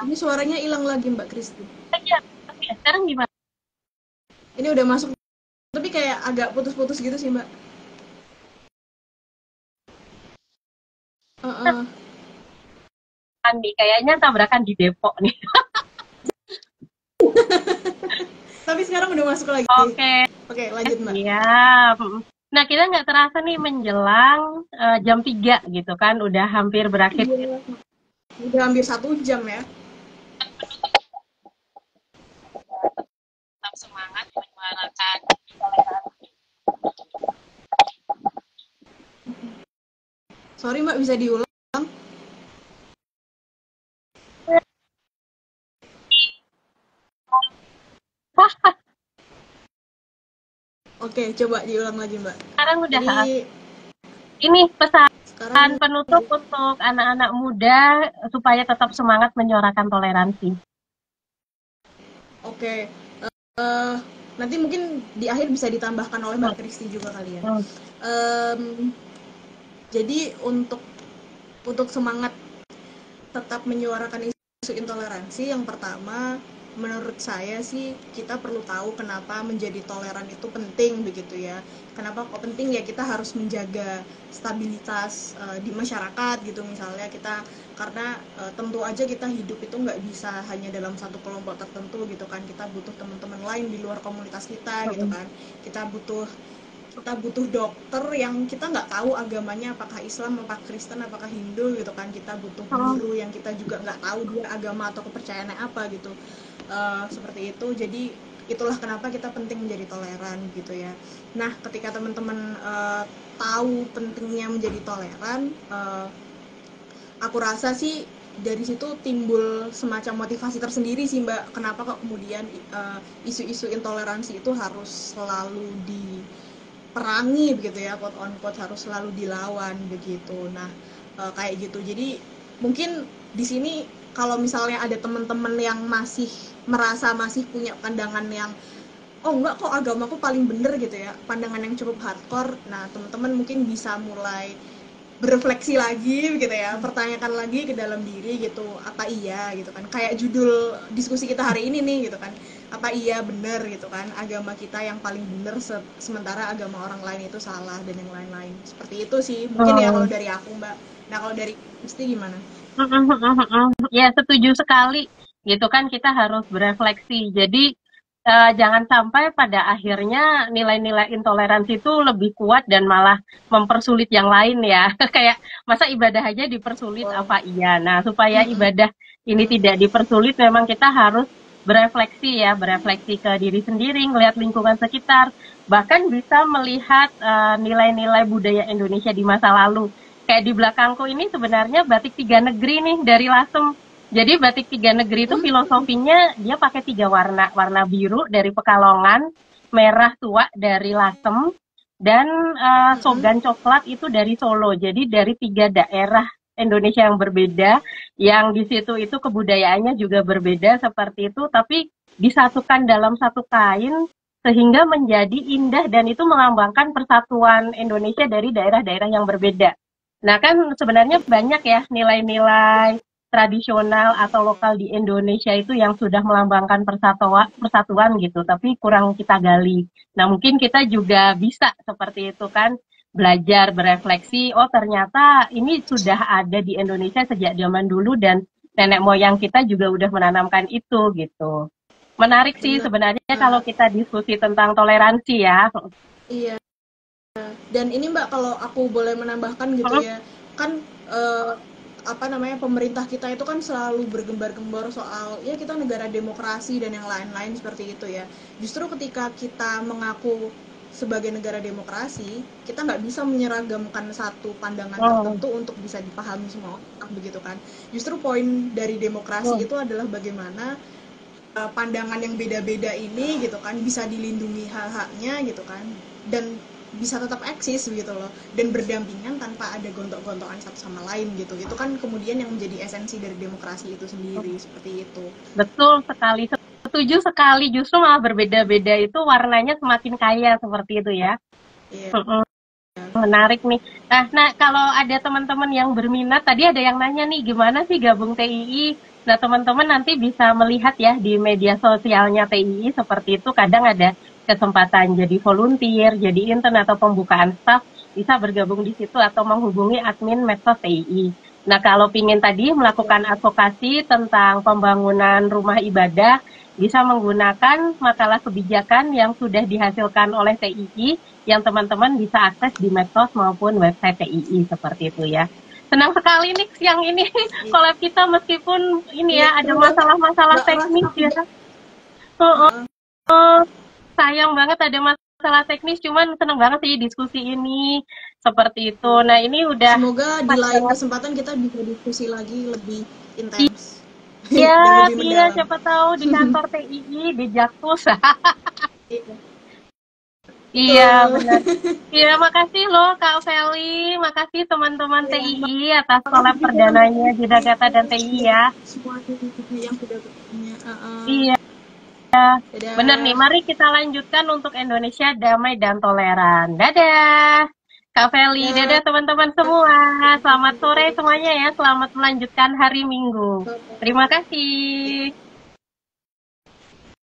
Speaker 2: Ini suaranya hilang lagi Mbak Kristi.
Speaker 1: Aja. Sekarang gimana?
Speaker 2: Ini udah masuk, tapi kayak agak putus-putus gitu sih Mbak. Uh-uh.
Speaker 1: Nih, kayaknya tabrakan di Depok nih.
Speaker 2: Tapi sekarang udah masuk lagi. Oke, lanjut Mbak.
Speaker 1: Iya. Nah, kita nggak terasa nih menjelang jam 3 gitu kan, udah hampir berakhir.
Speaker 2: Iya. Udah hampir 1 jam ya.
Speaker 1: Tetap semangat menyuarakan toleransi.
Speaker 2: Sorry Mbak, bisa diulang? Oke, coba diulang lagi Mbak.
Speaker 1: Sekarang udah.
Speaker 2: Jadi,
Speaker 1: ini pesan
Speaker 2: sekarang
Speaker 1: penutup untuk anak-anak muda supaya tetap semangat menyuarakan toleransi.
Speaker 2: Oke. Nanti mungkin di akhir bisa ditambahkan oleh Mbak Kristi juga kali ya. Jadi untuk semangat tetap menyuarakan isu intoleransi, yang pertama menurut saya sih kita perlu tahu kenapa menjadi toleran itu penting begitu ya. Kenapa kok penting ya, kita harus menjaga stabilitas di masyarakat gitu misalnya kita, karena tentu aja kita hidup itu nggak bisa hanya dalam satu kelompok tertentu gitu kan, kita butuh teman-teman lain di luar komunitas kita gitu kan, kita butuh dokter yang kita nggak tahu agamanya apakah Islam, apakah Kristen, apakah Hindu gitu kan, kita butuh guru yang kita juga nggak tahu dia agama atau kepercayaannya apa gitu. Seperti itu. Jadi itulah kenapa kita penting menjadi toleran gitu ya. Nah, ketika teman-teman tahu pentingnya menjadi toleran, aku rasa sih dari situ timbul semacam motivasi tersendiri sih Mbak, kenapa kok kemudian isu-isu intoleransi itu harus selalu diperangi begitu ya, quote on quote, harus selalu dilawan begitu. Nah, kayak gitu. Jadi mungkin di sini kalau misalnya ada teman-teman yang masih merasa masih punya pandangan yang oh enggak kok agamaku paling bener gitu ya, pandangan yang cukup hardcore, nah teman-teman mungkin bisa mulai berefleksi lagi gitu ya, pertanyakan lagi ke dalam diri gitu, apa iya gitu kan, kayak judul diskusi kita hari ini nih gitu kan, apa iya bener gitu kan agama kita yang paling bener sementara agama orang lain itu salah dan yang lain-lain. Seperti itu sih mungkin ya kalau dari aku Mbak. Nah kalau dari Kristi gimana?
Speaker 1: Ya, setuju sekali. Gitu kan kita harus berefleksi. Jadi jangan sampai pada akhirnya nilai-nilai intoleransi itu lebih kuat dan malah mempersulit yang lain ya. Kayak masa ibadah aja dipersulit, apa iya. Nah, supaya ibadah ini tidak dipersulit memang kita harus berefleksi ya, berefleksi ke diri sendiri, ngelihat lingkungan sekitar, bahkan bisa melihat nilai-nilai budaya Indonesia di masa lalu. Kayak di belakangku ini sebenarnya batik 3 negeri nih dari Lasem. Jadi batik 3 negeri itu filosofinya dia pakai 3 warna. Warna biru dari Pekalongan, merah tua dari Lasem, dan sogan coklat itu dari Solo. Jadi dari 3 daerah Indonesia yang berbeda, yang di situ itu kebudayaannya juga berbeda seperti itu, tapi disatukan dalam satu kain sehingga menjadi indah dan itu melambangkan persatuan Indonesia dari daerah-daerah yang berbeda. Nah kan sebenarnya banyak ya nilai-nilai tradisional atau lokal di Indonesia itu yang sudah melambangkan persatuan gitu, tapi kurang kita gali. Nah, mungkin kita juga bisa seperti itu kan, belajar, berefleksi, oh ternyata ini sudah ada di Indonesia sejak zaman dulu dan nenek moyang kita juga udah menanamkan itu gitu. Menarik sih
Speaker 3: Benar.
Speaker 1: sebenarnya kalau kita diskusi tentang toleransi ya.
Speaker 3: Iya. Dan ini Mbak, kalau aku boleh menambahkan gitu ya, kan apa namanya, pemerintah kita itu kan selalu bergembar-gembor soal ya kita negara demokrasi dan yang lain-lain seperti itu ya. Justru ketika kita mengaku sebagai negara demokrasi, kita nggak bisa menyeragamkan satu pandangan tertentu untuk bisa dipahami semua orang begitu kan. Justru poin dari demokrasi itu adalah bagaimana pandangan yang beda-beda ini gitu kan bisa dilindungi hak-haknya gitu kan, dan bisa tetap eksis gitu loh, dan berdampingan tanpa ada gontok-gontokan satu sama lain gitu. Itu kan kemudian yang menjadi esensi dari demokrasi itu sendiri, seperti itu.
Speaker 1: Betul sekali, setuju sekali. Justru malah berbeda-beda itu warnanya semakin kaya seperti itu ya.
Speaker 3: Iya.
Speaker 1: Menarik nih. Nah, kalau ada teman-teman yang berminat, tadi ada yang nanya nih, gimana sih gabung TII? Nah, teman-teman nanti bisa melihat ya di media sosialnya TII seperti itu. Kadang ada kesempatan jadi volunteer, jadi intern atau pembukaan staff, bisa bergabung di situ atau menghubungi admin medsos TII. Nah, kalau ingin tadi melakukan advokasi tentang pembangunan rumah ibadah, bisa menggunakan makalah kebijakan yang sudah dihasilkan oleh TII yang teman-teman bisa akses di medsos maupun website TII seperti itu ya. Senang sekali nih siang ini collab kita meskipun ini ya ada masalah-masalah teknis ya. Sayang banget ada masalah teknis, cuman seneng banget sih diskusi ini seperti itu. Nah ini udah.
Speaker 3: Semoga di lain kesempatan kita bisa diskusi lagi lebih intens.
Speaker 1: Iya, iya siapa tahu di kantor TII di Jakpus. Iya benar. Iya makasih loh Kak Feli, makasih teman-teman TII atas collab perdananya Jeda Kata dan TII ya.
Speaker 3: Semua yang sudah bertanya.
Speaker 1: Iya. Benar nih, mari kita lanjutkan untuk Indonesia damai dan toleran. Dadah. Kak Feli, dadah teman-teman semua. Selamat sore semuanya ya, selamat melanjutkan hari Minggu. Terima kasih.